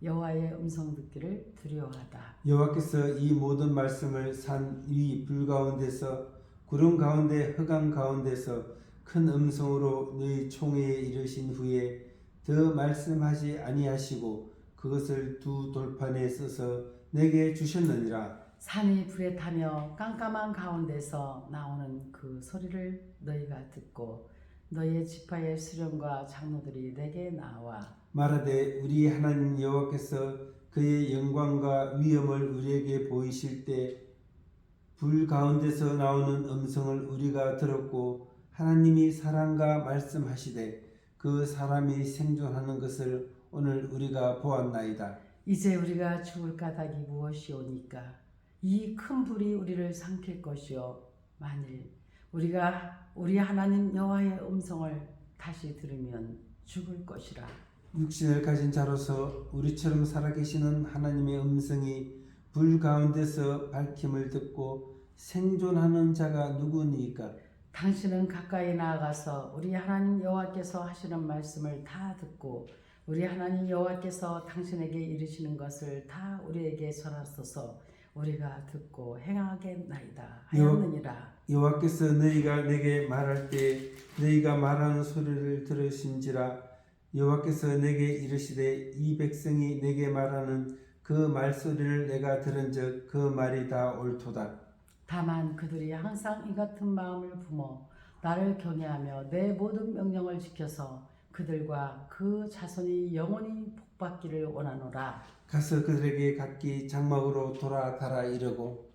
Speaker 1: 여호와의 음성 듣기를 두려워하다.
Speaker 2: 여호와께서 이 모든 말씀을 산 위 불 가운데서 구름 가운데 흑암 가운데서 큰 음성으로 너희 총회에 이르신 후에 더 말씀하지 아니하시고 그것을 두 돌판에 써서 내게 주셨느니라.
Speaker 1: 산이 불에 타며 깜깜한 가운데서 나오는 그 소리를 너희가 듣고 너희의 지파의 수령과 장로들이 내게 나와
Speaker 2: 말하되 우리 하나님 여호와께서 그의 영광과 위엄을 우리에게 보이실 때 불 가운데서 나오는 음성을 우리가 들었고 하나님이 사람과 말씀하시되 그 사람이 생존하는 것을 오늘 우리가 보았나이다.
Speaker 1: 이제 우리가 죽을 까닭이 무엇이오니까 이 큰 불이 우리를 삼킬 것이요 만일 우리가 우리 하나님 여호와의 음성을 다시 들으면 죽을 것이라.
Speaker 2: 육신을 가진 자로서 우리처럼 살아계시는 하나님의 음성이 불 가운데서 밝힘을 듣고 생존하는 자가 누구니까?
Speaker 1: 당신은 가까이 나아가서 우리 하나님 여호와께서 하시는 말씀을 다 듣고 우리 하나님 여호와께서 당신에게 이르시는 것을 다 우리에게 전하소서. 우리가 듣고 행하겠나이다 하였느니라.
Speaker 2: 여호와께서 너희가 내게 말할 때 너희가 말하는 소리를 들으신지라. 여호와께서 내게 이르시되 이 백성이 내게 말하는 그 말소리를 내가 들은즉 그 말이 다 옳도다.
Speaker 1: 다만 그들이 항상 이 같은 마음을 품어 나를 경외하며 내 모든 명령을 지켜서 그들과 그 자손이 영원히 복받기를 원하노라.
Speaker 2: 가서 그들에게 각기 장막으로 돌아가라 이르고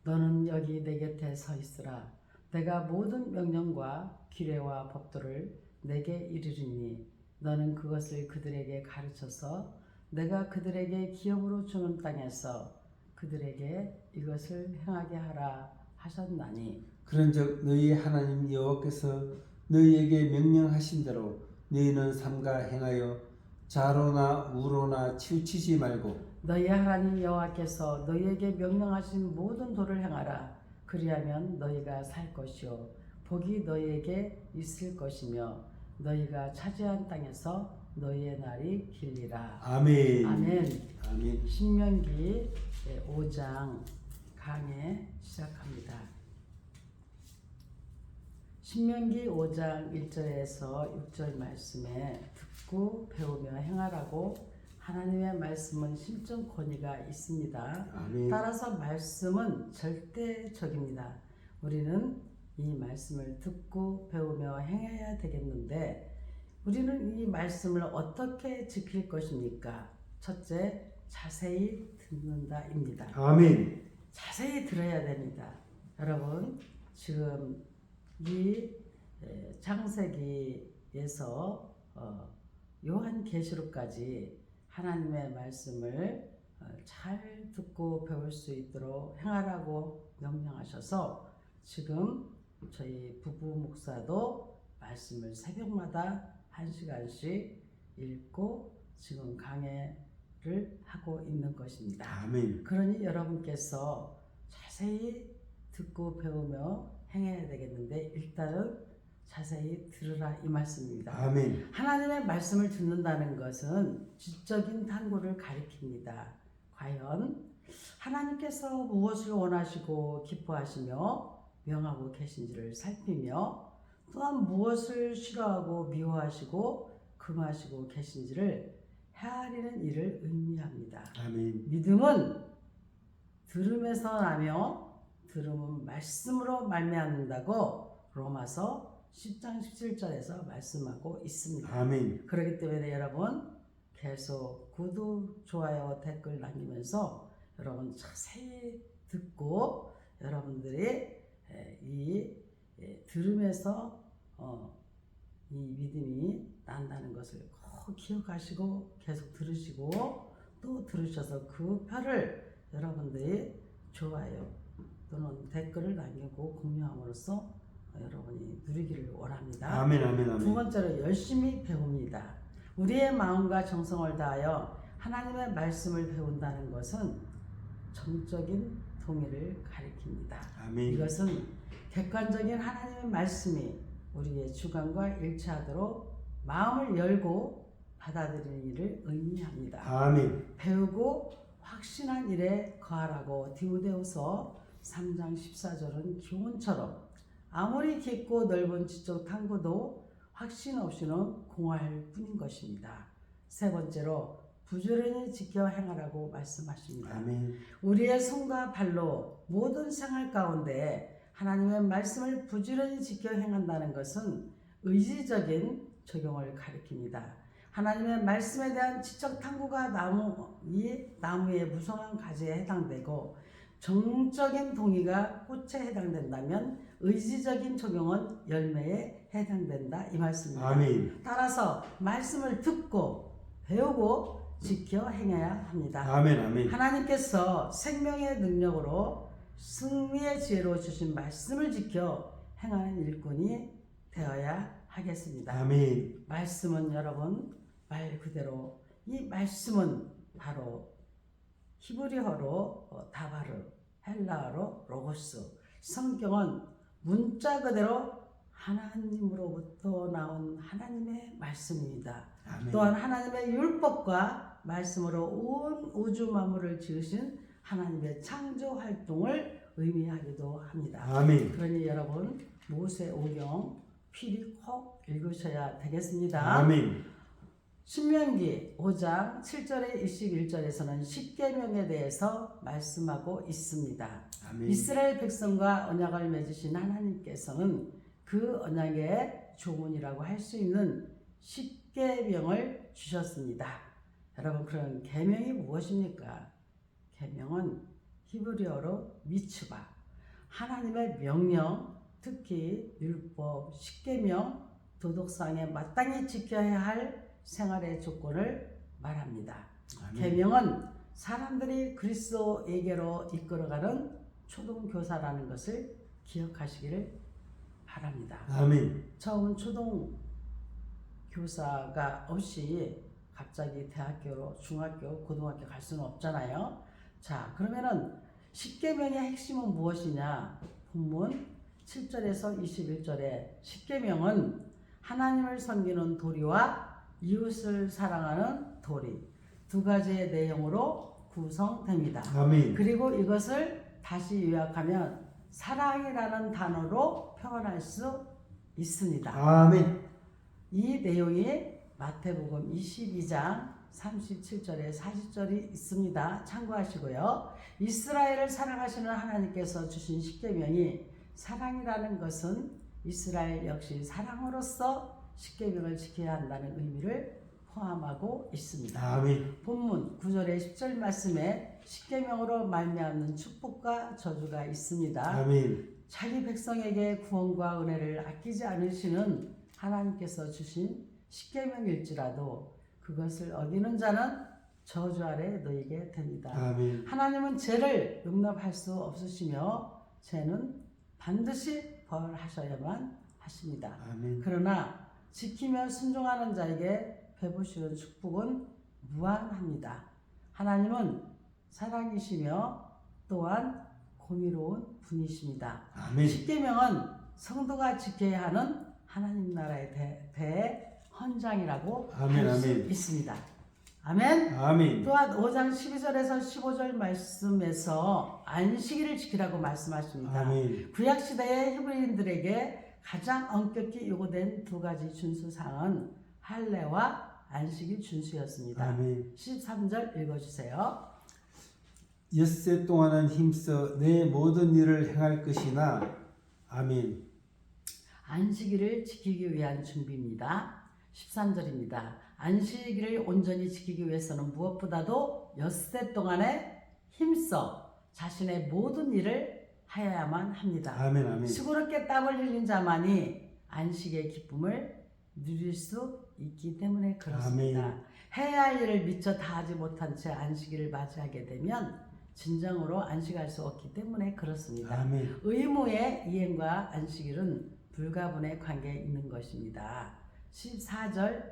Speaker 1: 너는 여기 내 곁에 서 있으라. 내가 모든 명령과 규례와 법도를 내게 이르리니 너는 그것을 그들에게 가르쳐서 내가 그들에게 기업으로 주는 땅에서 그들에게 이것을 행하게 하라 하셨나니
Speaker 2: 그런즉 너희 하나님 여호와께서 너희에게 명령하신 대로 너희는 삼가 행하여 좌로나 우로나 치우치지 말고
Speaker 1: 너희 하나님 여호와께서 너희에게 명령하신 모든 도를 행하라. 그리하면 너희가 살 것이요 복이 너희에게 있을 것이며 너희가 차지한 땅에서 너희의 날이 길리라.
Speaker 2: 아멘.
Speaker 1: 아멘.
Speaker 2: 아멘.
Speaker 1: 신명기 5장 강해 시작합니다. 신명기 5장 1절에서 6절 말씀에 듣고 배우며 행하라고 하나님의 말씀은 심적 권위가 있습니다.
Speaker 2: 아멘.
Speaker 1: 따라서 말씀은 절대적입니다. 우리는 이 말씀을 듣고 배우며 행해야 되겠는데 우리는 이 말씀을 어떻게 지킬 것입니까? 첫째, 자세히 듣는다입니다.
Speaker 2: 아멘.
Speaker 1: 자세히 들어야 됩니다. 여러분, 지금 이 창세기에서 요한계시록까지 하나님의 말씀을 잘 듣고 배울 수 있도록 행하라고 명령하셔서 지금 저희 부부 목사도 말씀을 새벽마다 1시간씩 읽고 지금 강해를 하고 있는 것입니다.
Speaker 2: 아멘.
Speaker 1: 그러니 여러분께서 자세히 듣고 배우며 행해야 되겠는데 일단은 자세히 들으라 이 말씀입니다.
Speaker 2: 아멘.
Speaker 1: 하나님의 말씀을 듣는다는 것은 지적인 탐구를 가리킵니다. 과연 하나님께서 무엇을 원하시고 기뻐하시며 명하고 계신지를 살피며 또한 무엇을 싫어하고 미워하시고 금하시고 계신지를 헤아리는 일을 의미합니다.
Speaker 2: 아멘.
Speaker 1: 믿음은 들음에서 나며 들음은 말씀으로 말미암는다고 로마서 10장 17절에서 말씀하고 있습니다.
Speaker 2: 아멘.
Speaker 1: 그렇기 때문에 여러분 계속 구독, 좋아요, 댓글 남기면서 여러분 자세히 듣고 여러분들이 이 들음에서 이 믿음이 난다는 것을 꼭 기억하시고 계속 들으시고 또 들으셔서 그 표를 여러분들이 좋아요 또는 댓글을 남기고 공유함으로써 여러분이 누리기를 원합니다.
Speaker 2: 아멘. 아멘. 아멘.
Speaker 1: 두 번째로 열심히 배웁니다. 우리의 마음과 정성을 다하여 하나님의 말씀을 배운다는 것은 정적인 동의를 가리킵니다.
Speaker 2: 아멘.
Speaker 1: 이것은 객관적인 하나님의 말씀이 우리의 주관과 일치하도록 마음을 열고 받아들이는 일을 의미합니다.
Speaker 2: 아멘.
Speaker 1: 배우고 확신한 일에 거하라고 디모데후서 3장 14절은 기원처럼 아무리 깊고 넓은 지적 탐구도 확신 없이는 공허할 뿐인 것입니다. 세 번째로 부지런히 지켜 행하라고 말씀하십니다.
Speaker 2: 아멘.
Speaker 1: 우리의 손과 발로 모든 생활 가운데 하나님의 말씀을 부지런히 지켜 행한다는 것은 의지적인 적용을 가리킵니다. 하나님의 말씀에 대한 지적 탐구가 나무의 무성한 가지에 해당되고 정적인 동의가 꽃에 해당된다면 의지적인 적용은 열매에 해당된다 이 말씀입니다.
Speaker 2: 아멘.
Speaker 1: 따라서 말씀을 듣고 배우고 지켜 행해야 합니다.
Speaker 2: 아멘. 아멘.
Speaker 1: 하나님께서 생명의 능력으로 승리의 지혜로 주신 말씀을 지켜 행하는 일꾼이 되어야 하겠습니다.
Speaker 2: 아멘.
Speaker 1: 말씀은 여러분 말 그대로 이 말씀은 바로 히브리어로 다바르, 헬라어로 로고스, 성경은 문자 그대로 하나님으로부터 나온 하나님의 말씀입니다.
Speaker 2: 아멘.
Speaker 1: 또한 하나님의 율법과 말씀으로 온 우주 만물을 지으신 하나님의 창조 활동을 의미하기도 합니다.
Speaker 2: 아멘.
Speaker 1: 그러니 여러분 모세오경 필히 꼭 읽으셔야 되겠습니다.
Speaker 2: 아멘.
Speaker 1: 신명기 5장 7절에 21절에서는 십계명에 대해서 말씀하고 있습니다.
Speaker 2: 아멘.
Speaker 1: 이스라엘 백성과 언약을 맺으신 하나님께서는 그 언약의 조문이라고 할 수 있는 십계명을 주셨습니다. 여러분 그런 계명이 무엇입니까? 계명은 히브리어로 미츠바, 하나님의 명령, 특히 율법, 십계명, 도덕상에 마땅히 지켜야 할 생활의 조건을 말합니다.
Speaker 2: 아멘.
Speaker 1: 계명은 사람들이 그리스도에게로 이끌어가는 초등교사라는 것을 기억하시기를 바랍니다.
Speaker 2: 아멘.
Speaker 1: 처음 초등교사가 없이 갑자기 대학교로 중학교, 고등학교 갈 수는 없잖아요. 자, 그러면은 십계명의 핵심은 무엇이냐? 본문 7절에서 21절에 십계명은 하나님을 섬기는 도리와 이웃을 사랑하는 도리 두 가지의 내용으로 구성됩니다.
Speaker 2: 아멘.
Speaker 1: 그리고 이것을 다시 요약하면 사랑이라는 단어로 표현할 수 있습니다.
Speaker 2: 아멘.
Speaker 1: 이 내용이 마태복음 22장 37절에 40절이 있습니다. 참고하시고요. 이스라엘을 사랑하시는 하나님께서 주신 십계명이 사랑이라는 것은 이스라엘 역시 사랑으로서 십계명을 지켜야 한다는 의미를 포함하고 있습니다.
Speaker 2: 아멘.
Speaker 1: 본문 9절의 10절 말씀에 십계명으로 말미암는 축복과 저주가 있습니다.
Speaker 2: 아멘.
Speaker 1: 자기 백성에게 구원과 은혜를 아끼지 않으시는 하나님께서 주신 십계명일지라도 그것을 어기는 자는 저주 아래 놓이게 됩니다.
Speaker 2: 아멘.
Speaker 1: 하나님은 죄를 용납할 수 없으시며 죄는 반드시 벌하셔야만 하십니다.
Speaker 2: 아멘.
Speaker 1: 그러나 지키며 순종하는 자에게 베푸시는 축복은 무한합니다. 하나님은 사랑이시며 또한 공의로운 분이십니다.
Speaker 2: 아멘.
Speaker 1: 십계명은 성도가 지켜야 하는 하나님 나라의 대헌장이라고
Speaker 2: 아멘,
Speaker 1: 할 수
Speaker 2: 아멘.
Speaker 1: 있습니다. 아멘.
Speaker 2: 아멘.
Speaker 1: 또한 5장 12절에서 15절 말씀에서 안식일을 지키라고 말씀하십니다.
Speaker 2: 아멘.
Speaker 1: 구약 시대의 히브리인들에게 가장 엄격히 요구된 두 가지 준수사항은 할례와 안식일 준수였습니다.
Speaker 2: 아멘.
Speaker 1: 13절 읽어주세요.
Speaker 2: 엿새 동안은 힘써 내 모든 일을 행할 것이나 아멘.
Speaker 1: 안식일을 지키기 위한 준비입니다. 13절입니다. 안식일을 온전히 지키기 위해서는 무엇보다도 엿새 동안에 힘써 자신의 모든 일을 하여야만 합니다.
Speaker 2: 아멘. 아멘.
Speaker 1: 수고롭게 땀을 흘린 자만이 안식의 기쁨을 누릴 수 있기 때문에 그렇습니다.
Speaker 2: 아멘.
Speaker 1: 해야 할 일을 미처 다하지 못한 채 안식일을 맞이하게 되면 진정으로 안식할 수 없기 때문에 그렇습니다.
Speaker 2: 아멘.
Speaker 1: 의무의 이행과 안식일은 불가분의 관계에 있는 것입니다. 14절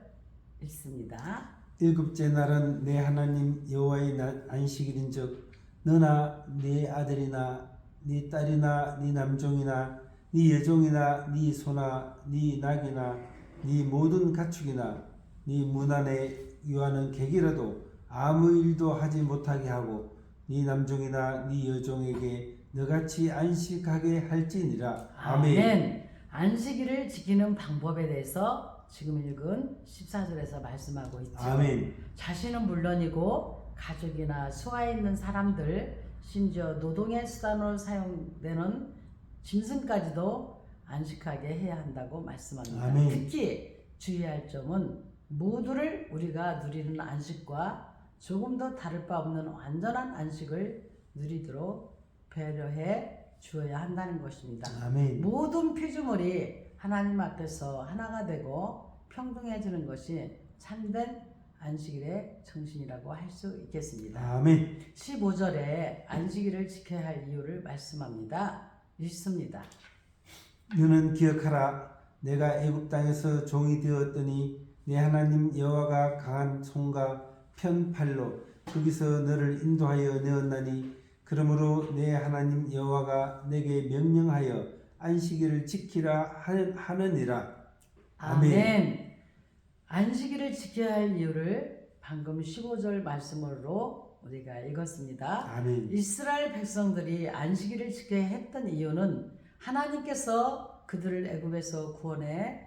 Speaker 1: 읽습니다.
Speaker 2: 일곱째 날은 내 하나님 여호와의 안식일인즉 너나 네 아들이나 네 딸이나 네 남종이나 네 여종이나 네 소나 네 낙이나 네 모든 가축이나 네 문 안에 유하는 객이라도 아무 일도 하지 못하게 하고 네 남종이나 네 여종에게 너같이 안식하게 할지니라. 아멘.
Speaker 1: 안식일을 지키는 방법에 대해서 지금 읽은 14절에서 말씀하고 있죠.
Speaker 2: 아멘.
Speaker 1: 자신은 물론이고 가족이나 수하에 있는 사람들, 심지어 노동의 수단으로 사용되는 짐승까지도 안식하게 해야 한다고 말씀합니다.
Speaker 2: 아멘.
Speaker 1: 특히 주의할 점은 모두를 우리가 누리는 안식과 조금 더 다를 바 없는 완전한 안식을 누리도록 배려해 주어야 한다는 것입니다.
Speaker 2: 아멘.
Speaker 1: 모든 피조물이 하나님 앞에서 하나가 되고 평등해지는 것이 참된 안식일의 정신이라고 할 수 있겠습니다.
Speaker 2: 아멘.
Speaker 1: 15절에 안식일을 지켜야 할 이유를 말씀합니다. 읽습니다.
Speaker 2: 너는 기억하라. 내가 애굽 땅에서 종이 되었더니 내 하나님 여호와가 강한 손과 편 팔로 거기서 너를 인도하여 내었나니 그러므로 내 하나님 여호와가 내게 명령하여 안식일을 지키라 하느니라.
Speaker 1: 아멘. 안식일을 지켜야 할 이유를 방금 15절 말씀으로 우리가 읽었습니다.
Speaker 2: 아멘.
Speaker 1: 이스라엘 백성들이 안식일을 지켜야 했던 이유는 하나님께서 그들을 애굽에서 구원해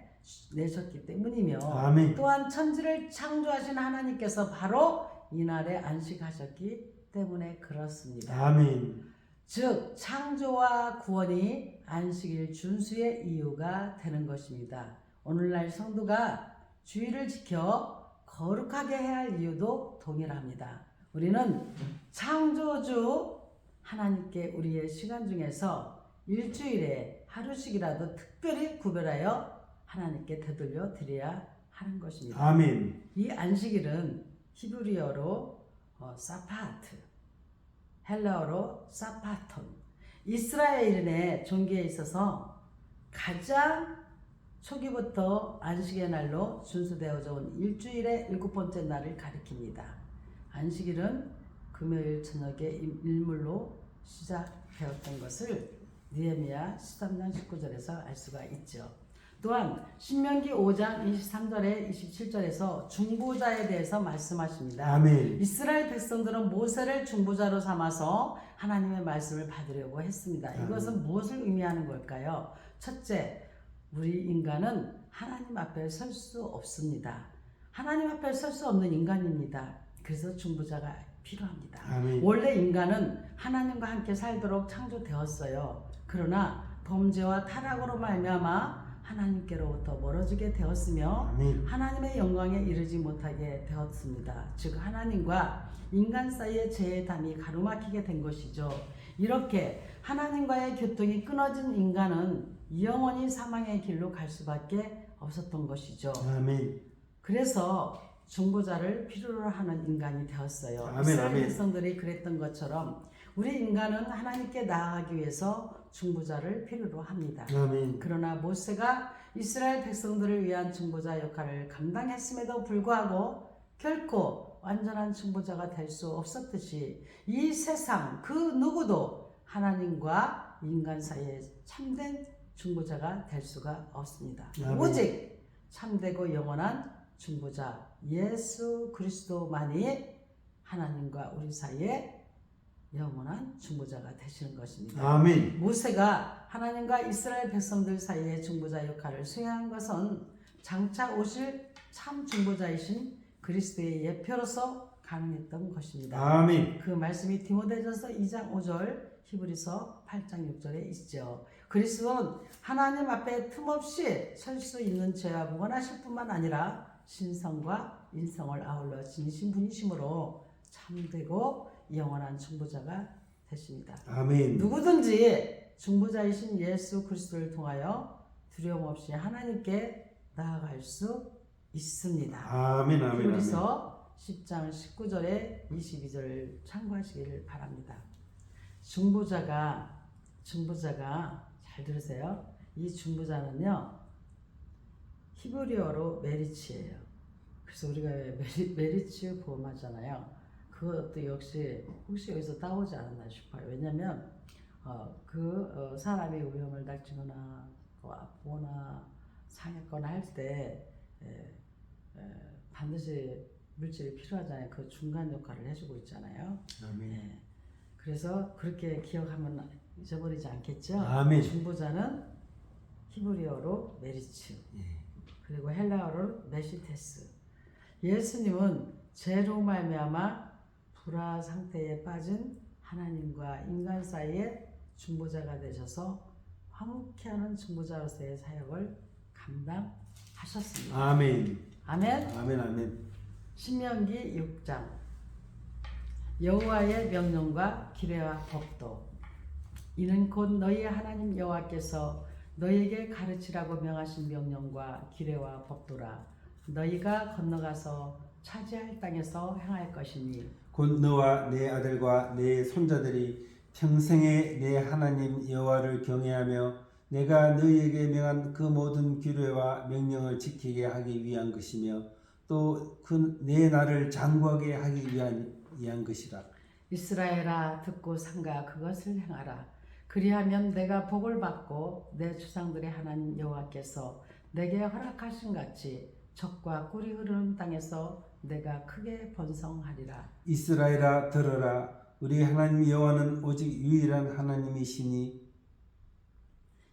Speaker 1: 내셨기 때문이며
Speaker 2: 아멘.
Speaker 1: 또한 천지를 창조하신 하나님께서 바로 이날에 안식하셨기 때문에 그렇습니다.
Speaker 2: 아멘.
Speaker 1: 즉 창조와 구원이 안식일 준수의 이유가 되는 것입니다. 오늘날 성도가 주일을 지켜 거룩하게 해야 할 이유도 동일합니다. 우리는 창조주 하나님께 우리의 시간 중에서 일주일에 하루씩이라도 특별히 구별하여 하나님께 되돌려 드려야 하는 것입니다.
Speaker 2: 아멘.
Speaker 1: 이 안식일은 히브리어로 사파트, 헬라어로 사파톤, 이스라엘인의 종교에 있어서 가장 초기부터 안식의 날로 준수되어져 온 일주일의 7번째 날을 가리킵니다. 안식일은 금요일 저녁에 일몰로 시작되었던 것을 느헤미야 13장 19절에서 알 수가 있죠. 또한 신명기 5장 23절에 27절에서 중보자에 대해서 말씀하십니다.
Speaker 2: 아멘.
Speaker 1: 이스라엘 백성들은 모세를 중보자로 삼아서 하나님의 말씀을 받으려고 했습니다. 이것은 무엇을 의미하는 걸까요? 첫째, 우리 인간은 하나님 앞에 설 수 없습니다. 하나님 앞에 설 수 없는 인간입니다. 그래서 중보자가 필요합니다.
Speaker 2: 아멘.
Speaker 1: 원래 인간은 하나님과 함께 살도록 창조되었어요. 그러나 범죄와 타락으로 말미암아 하나님께로부터 멀어지게 되었으며
Speaker 2: 아멘.
Speaker 1: 하나님의 영광에 이르지 못하게 되었습니다. 즉 하나님과 인간 사이의 죄의 담이 가로막히게 된 것이죠. 이렇게 하나님과의 교통이 끊어진 인간은 영원히 사망의 길로 갈 수밖에 없었던 것이죠.
Speaker 2: 아멘.
Speaker 1: 그래서 중보자를 필요로 하는 인간이 되었어요.
Speaker 2: 아멘,
Speaker 1: 이스라엘
Speaker 2: 아멘.
Speaker 1: 백성들이 그랬던 것처럼 우리 인간은 하나님께 나아가기 위해서 중보자를 필요로 합니다.
Speaker 2: 아멘.
Speaker 1: 그러나 모세가 이스라엘 백성들을 위한 중보자 역할을 감당했음에도 불구하고 결코 완전한 중보자가 될 수 없었듯이 이 세상 그 누구도 하나님과 인간 사이에 참된 중보자가 될 수가 없습니다.
Speaker 2: 아멘.
Speaker 1: 오직 참되고 영원한 중보자 예수 그리스도만이 하나님과 우리 사이에 영원한 중보자가 되시는 것입니다.
Speaker 2: 아멘.
Speaker 1: 모세가 하나님과 이스라엘 백성들 사이의 중보자 역할을 수행한 것은 장차 오실 참 중보자이신 그리스도의 예표로서 가능했던 것입니다.
Speaker 2: 아멘.
Speaker 1: 그 말씀이 디모데전서 2장 5절, 히브리서 8장 6절에 있죠. 그리스도는 하나님 앞에 틈없이 설 수 있는 죄와 무관하실 뿐만 아니라 신성과 인성을 아울러 지니신 분이시므로 참되고 영원한 중보자가 되십니다.
Speaker 2: 아멘.
Speaker 1: 누구든지 중보자이신 예수 그리스도를 통하여 두려움 없이 하나님께 나아갈 수 있습니다.
Speaker 2: 아멘. 아멘.
Speaker 1: 히브리서 10장 19절에 22절을 참고하시기를 바랍니다. 중보자가 잘 들으세요. 이 중보자는요 히브리어로 메리치예요. 그래서 우리가 메리치 보험하잖아요. 그것도 역시 혹시 여기서 따오지 않았나 싶어요. 왜냐하면 사람이 위험을 닥치거나 아프거나 상했거나 할 때 반드시 물질이 필요하잖아요. 그 중간 역할을 해주고 있잖아요.
Speaker 2: 아멘.
Speaker 1: 그래서 그렇게 기억하면 잊어버리지 않겠죠.
Speaker 2: 아멘.
Speaker 1: 중보자는 히브리어로 메리츠, 그리고 헬라어로 메시테스. 예수님은 죄로 말미암아 불화 상태에 빠진 하나님과 인간 사이에 중보자가 되셔서 화목케하는 중보자로서의 사역을 감당하셨습니다.
Speaker 2: 아멘.
Speaker 1: 아멘.
Speaker 2: 아멘. 아멘.
Speaker 1: 신명기 6장 여호와의 명령과 규례와 법도 이는 곧 너희의 하나님 여호와께서 너희에게 가르치라고 명하신 명령과 규례와 법도라. 너희가 건너가서 차지할 땅에서 행할 것이니
Speaker 2: 곧 너와 내 아들과 내 손자들이 평생에 내 하나님 여호와를 경외하며 내가 너희에게 명한 그 모든 규례와 명령을 지키게 하기 위한 것이며 또 그 내 나를 장구하게 하기 위한 것이라.
Speaker 1: 이스라엘아 듣고 삼가 그것을 행하라. 그리하면 내가 복을 받고 내 조상들의 하나님 여호와께서 내게 허락하신 같이 적과 꿀이 흐르는 땅에서 내가 크게 번성하리라.
Speaker 2: 이스라엘아 들어라. 우리 하나님 여호와는 오직 유일한 하나님이시니.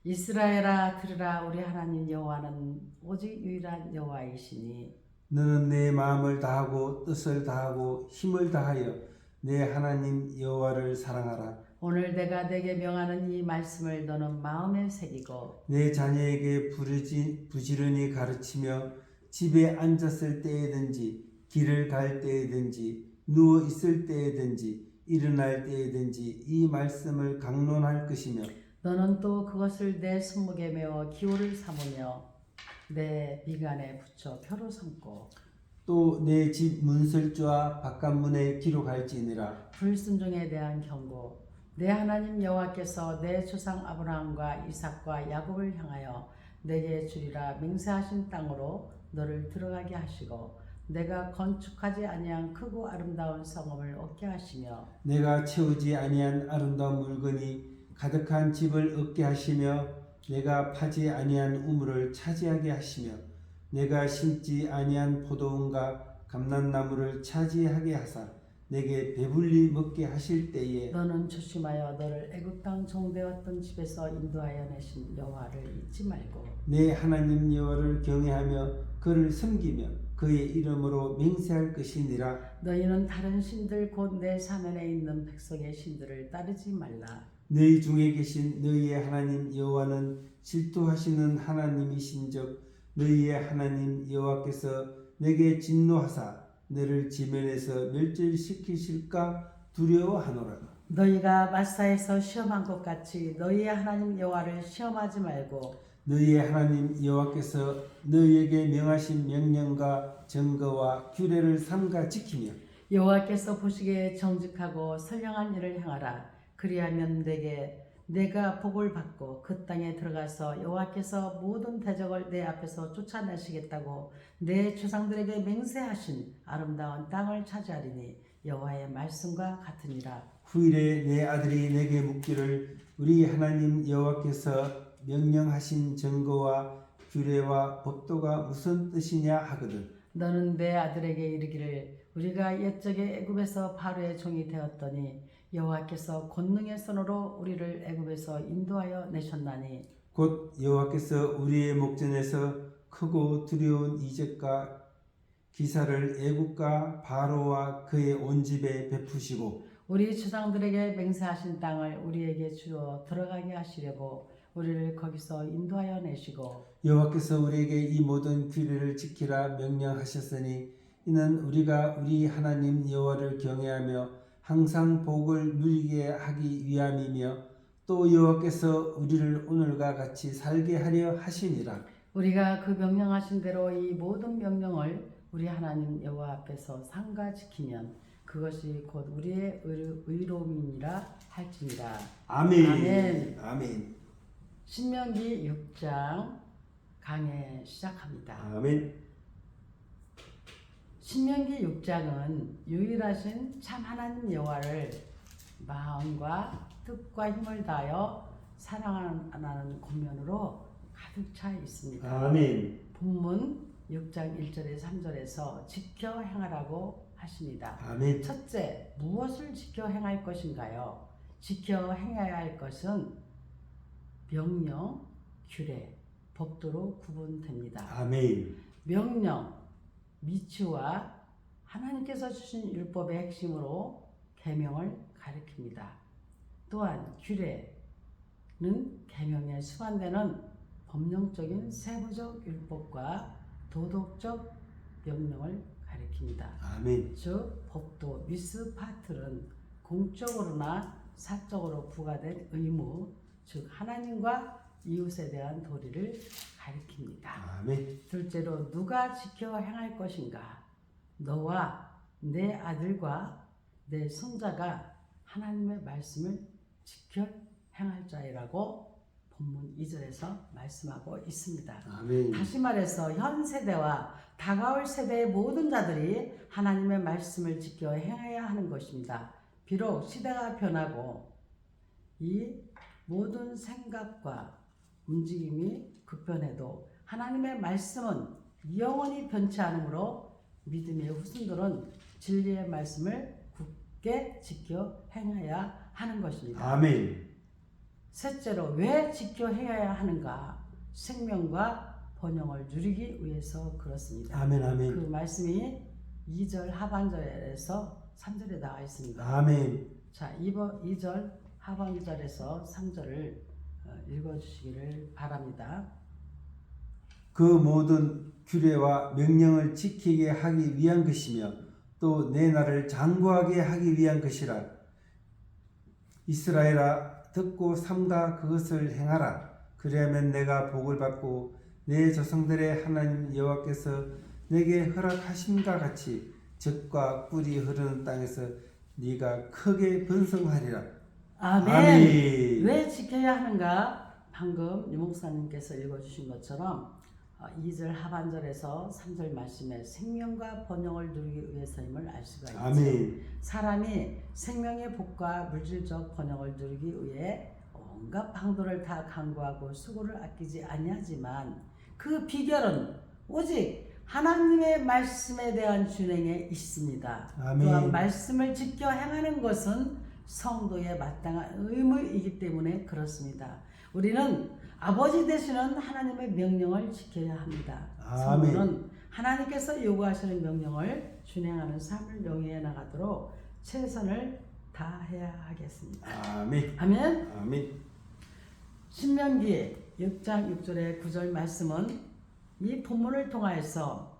Speaker 1: 이스라엘아 들으라. 우리 하나님 여호와는 오직 유일한 여호와이시니
Speaker 2: 너는 내 마음을 다하고 뜻을 다하고 힘을 다하여 내 하나님 여호와를 사랑하라.
Speaker 1: 오늘 내가 내게 명하는 이 말씀을 너는 마음에 새기고
Speaker 2: 내 자녀에게 부지런히 가르치며 집에 앉았을 때에든지 길을 갈 때에든지 누워 있을 때에든지 일어날 때에든지 이 말씀을 강론할 것이며
Speaker 1: 너는 또 그것을 내 손목에 메어 기호를 삼으며 내 미간에 붙여 표로 삼고
Speaker 2: 또 내 집 문설주와 바깥문에 기록할지니라.
Speaker 1: 불순종에 대한 경고. 내 하나님 여호와께서 내 조상 아브라함과 이삭과 야곱을 향하여 내게 주리라 맹세하신 땅으로 너를 들어가게 하시고 내가 건축하지 아니한 크고 아름다운 성읍을 얻게 하시며
Speaker 2: 내가 채우지 아니한 아름다운 물건이 가득한 집을 얻게 하시며 내가 파지 아니한 우물을 차지하게 하시며 내가 심지 아니한 포도원과 감람나무를 차지하게 하사 내게 배불리 먹게 하실 때에
Speaker 1: 너는 조심하여 너를 애굽 땅 종되었던 집에서 인도하여 내신 여호와를 잊지 말고
Speaker 2: 내 하나님 여호와를 경외하며 그를 섬기며 그의 이름으로 맹세할 것이니라.
Speaker 1: 너희는 다른 신들 곧 내 사면에 있는 백성의 신들을 따르지 말라.
Speaker 2: 너희 중에 계신 너희의 하나님 여호와는 질투하시는 하나님이신즉 너희의 하나님 여호와께서 내게 진노하사 너를 지면에서 멸절시키실까 두려워하노라.
Speaker 1: 너희가 마사에서 시험한 것 같이 너희의 하나님 여호와를 시험하지 말고
Speaker 2: 너희의 하나님 여호와께서 너희에게 명하신 명령과 증거와 규례를 삼가 지키며
Speaker 1: 여호와께서 보시기에 정직하고 선량한 일을 행하라. 그리하면 내가 복을 받고 그 땅에 들어가서 여호와께서 모든 대적을 내 앞에서 쫓아내시겠다고 내 조상들에게 맹세하신 아름다운 땅을 차지하리니 여호와의 말씀과 같으니라.
Speaker 2: 후일에 내 아들이 내게 묻기를 우리 하나님 여호와께서 명령하신 증거와 규례와 법도가 무슨 뜻이냐 하거든.
Speaker 1: 너는 내 아들에게 이르기를 우리가 옛적에 애굽에서 바로의 종이 되었더니 여호와께서 권능의 손으로 우리를 애굽에서 인도하여 내셨나니
Speaker 2: 곧 여호와께서 우리의 목전에서 크고 두려운 이적과 기사를 애국과 바로와 그의 온 집에 베푸시고
Speaker 1: 우리 조상들에게 맹세하신 땅을 우리에게 주어 들어가게 하시려고 우리를 거기서 인도하여 내시고
Speaker 2: 여호와께서 우리에게 이 모든 규례를 지키라 명령하셨으니 이는 우리가 우리 하나님 여호와를 경외하며 항상 복을 누리게 하기 위함이며 또 여호와께서 우리를 오늘과 같이 살게 하려 하시니라.
Speaker 1: 우리가 그 명령하신 대로 이 모든 명령을 우리 하나님 여호와 앞에서 삼가 지키면 그것이 곧 우리의 의로움이니라 할지니라.
Speaker 2: 아멘.
Speaker 1: 아멘.
Speaker 2: 아멘.
Speaker 1: 신명기 6장 강해 시작합니다.
Speaker 2: 아멘.
Speaker 1: 신명기 6장은 유일하신 참 하나님 여호와를 마음과 뜻과 힘을 다하여 사랑하는 권면으로 가득 차 있습니다.
Speaker 2: 아멘.
Speaker 1: 본문 6장 1절에 3절에서 지켜 행하라고 하십니다.
Speaker 2: 아멘.
Speaker 1: 첫째, 무엇을 지켜 행할 것인가요? 지켜 행해야 할 것은 명령, 규례, 법도로 구분됩니다.
Speaker 2: 아멘.
Speaker 1: 명령, 미추와 하나님께서 주신 율법의 핵심으로 계명을 가리킵니다. 또한 규례는 계명에 수반되는 법령적인 세부적 율법과 도덕적 명령을 가리킵니다.
Speaker 2: 아멘.
Speaker 1: 즉 법도 미스파트는 공적으로나 사적으로 부과된 의무, 즉 하나님과 이웃에 대한 도리를 가리킵니다.
Speaker 2: 아멘.
Speaker 1: 둘째로 누가 지켜 행할 것인가? 너와 내 아들과 내 손자가 하나님의 말씀을 지켜 행할 자이라고 본문 2절에서 말씀하고 있습니다.
Speaker 2: 아멘.
Speaker 1: 다시 말해서 현 세대와 다가올 세대의 모든 자들이 하나님의 말씀을 지켜 행해야 하는 것입니다. 비록 시대가 변하고 이 모든 생각과 움직임이 급변해도 하나님의 말씀은 영원히 변치 않으므로 믿음의 후손들은 진리의 말씀을 굳게 지켜 행해야 하는 것입니다.
Speaker 2: 아멘.
Speaker 1: 셋째로 왜 지켜 행해야 하는가? 생명과 번영을 누리기 위해서 그렇습니다.
Speaker 2: 아멘. 아멘.
Speaker 1: 그 말씀이 2절 하반절에서 3절에 나와 있습니다.
Speaker 2: 아멘.
Speaker 1: 자, 2절 하반절에서 3절을 읽어주시기를 바랍니다.
Speaker 2: 그 모든 규례와 명령을 지키게 하기 위한 것이며 또 내 나를 장구하게 하기 위한 것이라. 이스라엘아 듣고 삼가 그것을 행하라. 그리하면 내가 복을 받고 내 조상들의 하나님 여호와께서 내게 허락하심과 같이 젖과 꿀이 흐르는 땅에서 네가 크게 번성하리라.
Speaker 1: 아멘.
Speaker 2: 아멘.
Speaker 1: 왜 지켜야 하는가? 방금 유 목사님께서 읽어주신 것처럼 2절 하반절에서 3절 말씀에 생명과 번영을 누리기 위해서임을 알 수가 있죠.
Speaker 2: 아멘.
Speaker 1: 사람이 생명의 복과 물질적 번영을 누리기 위해 온갖 방도를 다 강구하고 수고를 아끼지 아니하지만 그 비결은 오직 하나님의 말씀에 대한 준행에 있습니다.
Speaker 2: 아멘.
Speaker 1: 또한 말씀을 지켜 행하는 것은 성도의 마땅한 의무이기 때문에 그렇습니다. 우리는 아버지 되시는 하나님의 명령을 지켜야 합니다.
Speaker 2: 아멘.
Speaker 1: 성도는 하나님께서 요구하시는 명령을 준행하는 삶을 영위해 나가도록 최선을 다해야 하겠습니다.
Speaker 2: 아멘.
Speaker 1: 아멘.
Speaker 2: 아멘.
Speaker 1: 신명기 6장 6절의 9절 말씀은 이 본문을 통하여서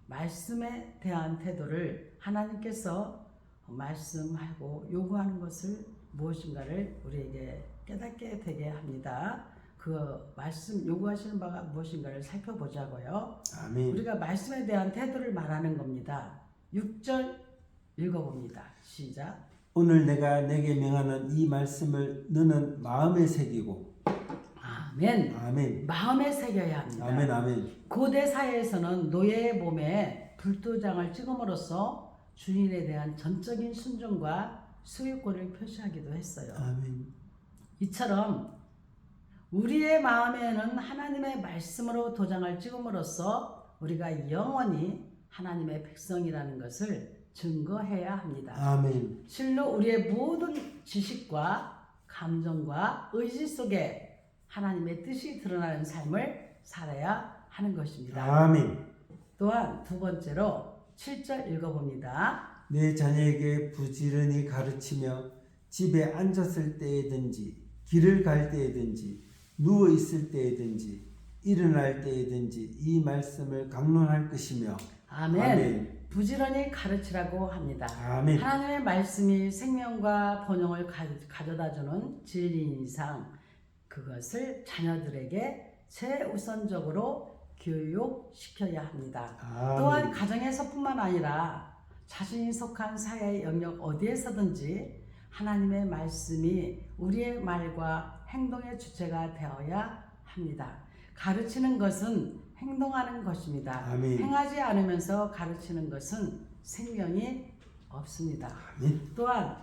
Speaker 1: 말씀에 대한 태도를 하나님께서 말씀하고 요구하는 것을 무엇인가를 우리에게 깨닫게 되게 합니다. 그 말씀 요구하시는 바가 무엇인가를 살펴보자고요.
Speaker 2: 아멘.
Speaker 1: 우리가 말씀에 대한 태도를 말하는 겁니다. 6절 읽어봅니다. 시작.
Speaker 2: 오늘 내가 내게 명하는 이 말씀을 너는 마음에 새기고.
Speaker 1: 아멘.
Speaker 2: 아멘.
Speaker 1: 마음에 새겨야 합니다.
Speaker 2: 아멘. 아멘.
Speaker 1: 고대 사회에서는 노예의 몸에 불도장을 찍음으로써 주인에 대한 전적인 순종과 소유권을 표시하기도 했어요.
Speaker 2: 아멘.
Speaker 1: 이처럼 우리의 마음에는 하나님의 말씀으로 도장을 찍음으로써 우리가 영원히 하나님의 백성이라는 것을 증거해야 합니다.
Speaker 2: 아멘.
Speaker 1: 실로 우리의 모든 지식과 감정과 의지 속에 하나님의 뜻이 드러나는 삶을 살아야 하는 것입니다.
Speaker 2: 아멘.
Speaker 1: 또한 두 번째로 7절 읽어봅니다.
Speaker 2: 내 자녀에게 부지런히 가르치며 집에 앉았을 때에든지 길을 갈 때에든지 누워 있을 때에든지 일어날 때에든지 이 말씀을 강론할 것이며.
Speaker 1: 아멘.
Speaker 2: 아멘.
Speaker 1: 부지런히 가르치라고 합니다.
Speaker 2: 아멘.
Speaker 1: 하나님의 말씀이 생명과 번영을 가져다주는 진리인 이상 그것을 자녀들에게 최우선적으로 교육시켜야 합니다.
Speaker 2: 아멘.
Speaker 1: 또한 가정에서뿐만 아니라 자신이 속한 사회의 영역 어디에서든지 하나님의 말씀이 우리의 말과 행동의 주체가 되어야 합니다. 가르치는 것은 행동하는 것입니다.
Speaker 2: 아멘.
Speaker 1: 행하지 않으면서 가르치는 것은 생명이 없습니다.
Speaker 2: 아멘.
Speaker 1: 또한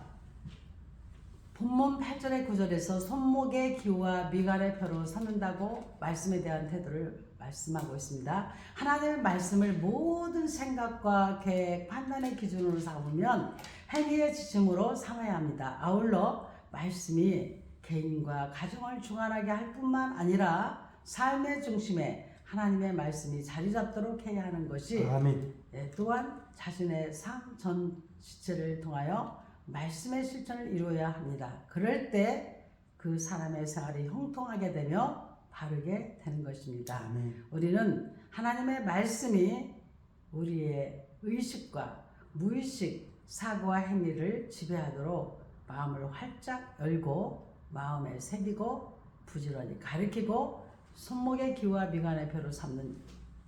Speaker 1: 본문 8절의 9절에서 손목의 기호와 미간의 표로 삼는다고 말씀에 대한 태도를 말씀하고 있습니다. 하나님의 말씀을 모든 생각과 계획, 판단의 기준으로 삼으면 행위의 지침으로 삼아야 합니다. 아울러 말씀이 개인과 가정을 중안하게 할 뿐만 아니라 삶의 중심에 하나님의 말씀이 자리 잡도록 해야 하는 것이
Speaker 2: 아멘.
Speaker 1: 또한 자신의 삶 전시체를 통하여 말씀의 실천을 이루어야 합니다. 그럴 때 그 사람의 생활이 형통하게 되며 바르게 되는 것입니다.
Speaker 2: 아멘.
Speaker 1: 우리는 하나님의 말씀이 우리의 의식과 무의식 사고와 행위를 지배하도록 마음을 활짝 열고 마음에 새기고 부지런히 가르치고 손목의 기와 미간의 표로 삼는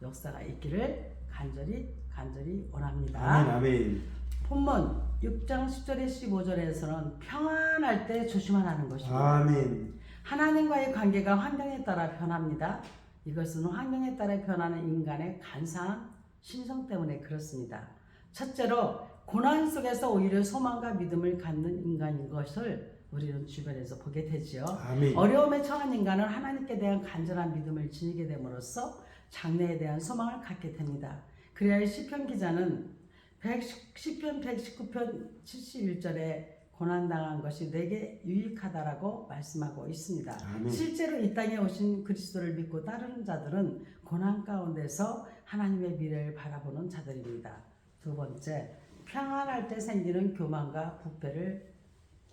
Speaker 1: 역사가 있기를 간절히 원합니다.
Speaker 2: 아멘. 아멘.
Speaker 1: 본문 6장 10절에 15절에서는 평안할 때 조심하라는 것입니다.
Speaker 2: 아멘.
Speaker 1: 하나님과의 관계가 환경에 따라 변합니다. 이것은 환경에 따라 변하는 인간의 간사한 신성 때문에 그렇습니다. 첫째로 고난 속에서 오히려 소망과 믿음을 갖는 인간인 것을 우리는 주변에서 보게 되지요.
Speaker 2: 아멘.
Speaker 1: 어려움에 처한 인간은 하나님께 대한 간절한 믿음을 지니게 됨으로써 장래에 대한 소망을 갖게 됩니다. 그래야 시편 기자는 시편 119편 71절에 고난당한 것이 내게 유익하다라고 말씀하고 있습니다.
Speaker 2: 아멘.
Speaker 1: 실제로 이 땅에 오신 그리스도를 믿고 따르는 자들은 고난 가운데서 하나님의 미래를 바라보는 자들입니다. 두 번째, 평안할 때 생기는 교만과 부패를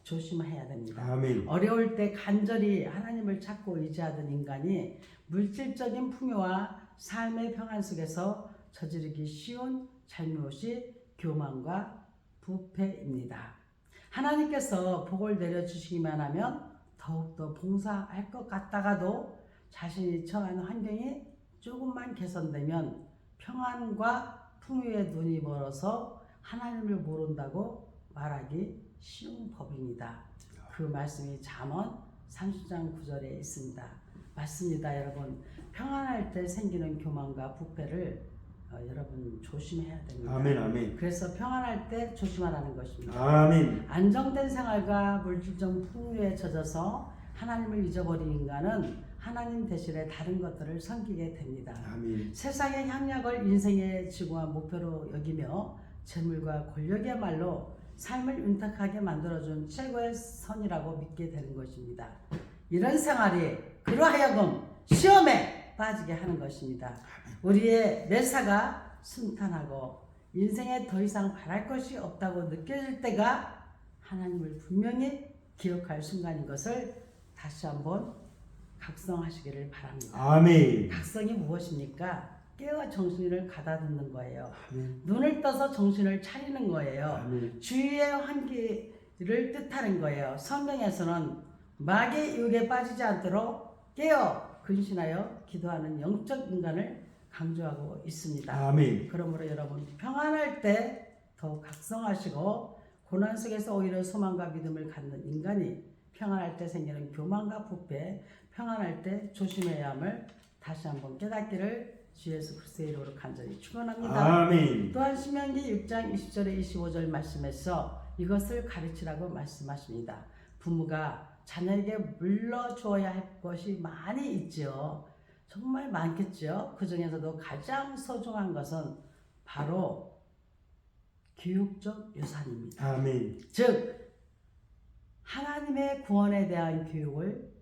Speaker 1: 조심해야 됩니다.
Speaker 2: 아멘.
Speaker 1: 어려울 때 간절히 하나님을 찾고 의지하던 인간이 물질적인 풍요와 삶의 평안 속에서 저지르기 쉬운 잘못이 교만과 부패입니다. 하나님께서 복을 내려주시기만 하면 더욱더 봉사할 것 같다가도 자신이 처한 환경이 조금만 개선되면 평안과 풍요에 눈이 멀어서 하나님을 모른다고 말하기 쉬운 법입니다. 그 말씀이 잠언 30장 9절에 있습니다. 맞습니다, 여러분. 평안할 때 생기는 교만과 부패를 여러분 조심해야 됩니다.
Speaker 2: 아멘. 아멘.
Speaker 1: 그래서 평안할 때 조심하라는 것입니다.
Speaker 2: 아멘.
Speaker 1: 안정된 생활과 물질적 풍요에 젖어서 하나님을 잊어버린 인간은 하나님 대신에 다른 것들을 섬기게 됩니다.
Speaker 2: 아멘.
Speaker 1: 세상의 향락을 인생의 지구와 목표로 여기며 재물과 권력이야말로 삶을 윤택하게 만들어준 최고의 선이라고 믿게 되는 것입니다. 이런 생활이 그러하여금 시험에 빠지게 하는 것입니다. 우리의 매사가 순탄하고 인생에 더 이상 바랄 것이 없다고 느껴질 때가 하나님을 분명히 기억할 순간인 것을 다시 한번 각성하시기를 바랍니다.
Speaker 2: 아멘.
Speaker 1: 각성이 무엇입니까? 깨어 정신을 가다듬는 거예요.
Speaker 2: 아멘.
Speaker 1: 눈을 떠서 정신을 차리는 거예요.
Speaker 2: 아멘.
Speaker 1: 주의의 환기를 뜻하는 거예요. 성경에서는 마귀의 유혹에 빠지지 않도록 깨어 근신하여 기도하는 영적 인간을 강조하고 있습니다.
Speaker 2: 아멘.
Speaker 1: 그러므로 여러분 평안할 때 더 각성하시고 고난 속에서 오히려 소망과 믿음을 갖는 인간이 평안할 때 생기는 교만과 부패, 평안할 때 조심해야 함을 다시 한번 깨닫기를 주 예수 그리스도의 이름으로 간절히 축원합니다.
Speaker 2: 아멘.
Speaker 1: 또한 신명기 6장 20절에 25절 말씀에서 이것을 가르치라고 말씀하십니다. 부모가 자녀에게 물러주어야 할 것이 많이 있죠. 정말 많겠죠. 그 중에서도 가장 소중한 것은 바로 교육적 유산입니다.
Speaker 2: 아멘.
Speaker 1: 즉 하나님의 구원에 대한 교육을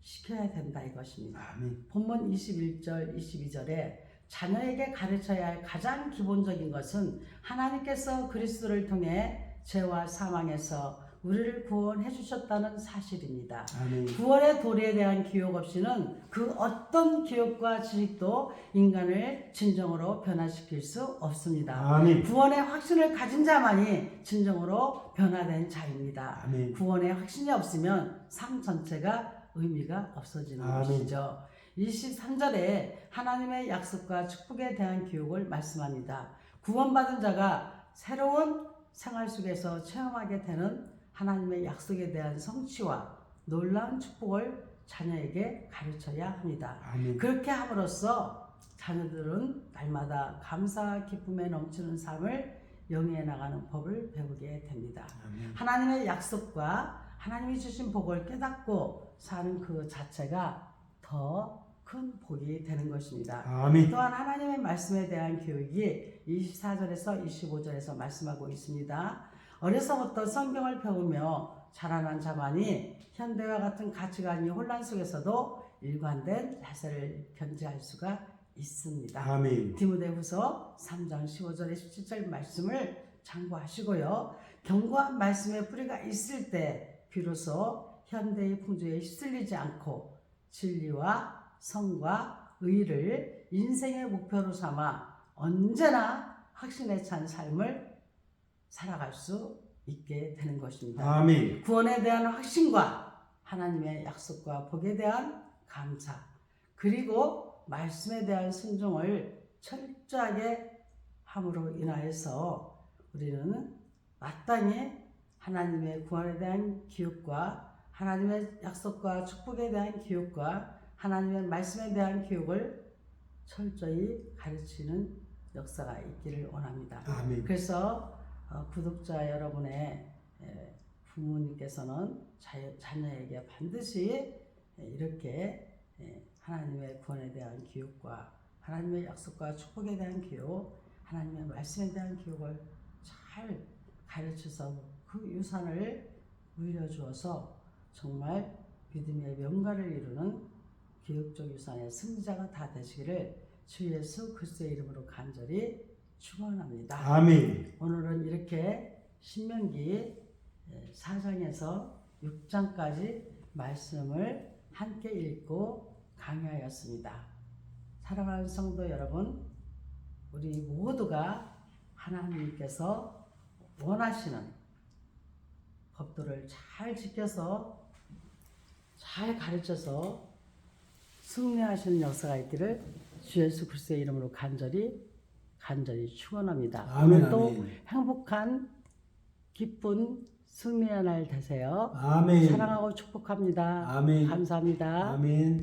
Speaker 1: 시켜야 된다 이것입니다.
Speaker 2: 아멘.
Speaker 1: 본문 21절 22절에 자녀에게 가르쳐야 할 가장 기본적인 것은 하나님께서 그리스도를 통해 죄와 사망에서 우리를 구원해 주셨다는 사실입니다.
Speaker 2: 아멘.
Speaker 1: 구원의 도리에 대한 교육 없이는 그 어떤 교육과 지식도 인간을 진정으로 변화시킬 수 없습니다.
Speaker 2: 아멘.
Speaker 1: 구원의 확신을 가진 자만이 진정으로 변화된 자입니다.
Speaker 2: 아멘.
Speaker 1: 구원의 확신이 없으면 삶 전체가 의미가 없어지는
Speaker 2: 아멘.
Speaker 1: 것이죠. 23절에 하나님의 약속과 축복에 대한 교육을 말씀합니다. 구원받은 자가 새로운 생활 속에서 체험하게 되는 하나님의 약속에 대한 성취와 놀라운 축복을 자녀에게 가르쳐야 합니다.
Speaker 2: 아멘.
Speaker 1: 그렇게 함으로써 자녀들은 날마다 감사와 기쁨에 넘치는 삶을 영위해 나가는 법을 배우게 됩니다.
Speaker 2: 아멘.
Speaker 1: 하나님의 약속과 하나님이 주신 복을 깨닫고 사는 그 자체가 더 큰 복이 되는 것입니다.
Speaker 2: 아멘.
Speaker 1: 또한 하나님의 말씀에 대한 교육이 24절에서 25절에서 말씀하고 있습니다. 어려서부터 성경을 배우며 자라난 자만이 현대와 같은 가치관이 혼란 속에서도 일관된 자세를 견지할 수가 있습니다.
Speaker 2: 아멘.
Speaker 1: 디모데후서 3장 15절에 17절 말씀을 참고하시고요. 견고한 말씀의 뿌리가 있을 때 비로소 현대의 풍조에 휩쓸리지 않고 진리와 성과 의를 인생의 목표로 삼아 언제나 확신에 찬 삶을 살아갈 수 있게 되는 것입니다.
Speaker 2: 아멘.
Speaker 1: 구원에 대한 확신과 하나님의 약속과 복에 대한 감사, 그리고 말씀에 대한 순종을 철저하게 함으로 인하여서 우리는 마땅히 하나님의 구원에 대한 교육과 하나님의 약속과 축복에 대한 교육과 하나님의 말씀에 대한 교육을 철저히 가르치는 역사가 있기를 원합니다.
Speaker 2: 아멘.
Speaker 1: 그래서 구독자 여러분의 부모님께서는 자녀에게 반드시 이렇게 하나님의 구원에 대한 교육과 하나님의 약속과 축복에 대한 교육, 하나님의 말씀에 대한 교육을 잘 가르쳐서 그 유산을 물려주어서 정말 믿음의 명가를 이루는 교육적 유산의 승리자가 다 되시기를 주 예수 그리스도의 이름으로 간절히 축원합니다.
Speaker 2: 아멘.
Speaker 1: 오늘은 이렇게 신명기 4장에서 6장까지 말씀을 함께 읽고 강의하였습니다. 사랑하는 성도 여러분, 우리 모두가 하나님께서 원하시는 법도를 잘 지켜서 잘 가르쳐서 승리하시는 역사가 있기를 주 예수 그리스도의 이름으로 간절히 축원합니다.
Speaker 2: 아멘.
Speaker 1: 오늘도
Speaker 2: 아멘.
Speaker 1: 행복한 기쁜 승리의 날 되세요.
Speaker 2: 아멘.
Speaker 1: 사랑하고 축복합니다.
Speaker 2: 아멘.
Speaker 1: 감사합니다.
Speaker 2: 아멘.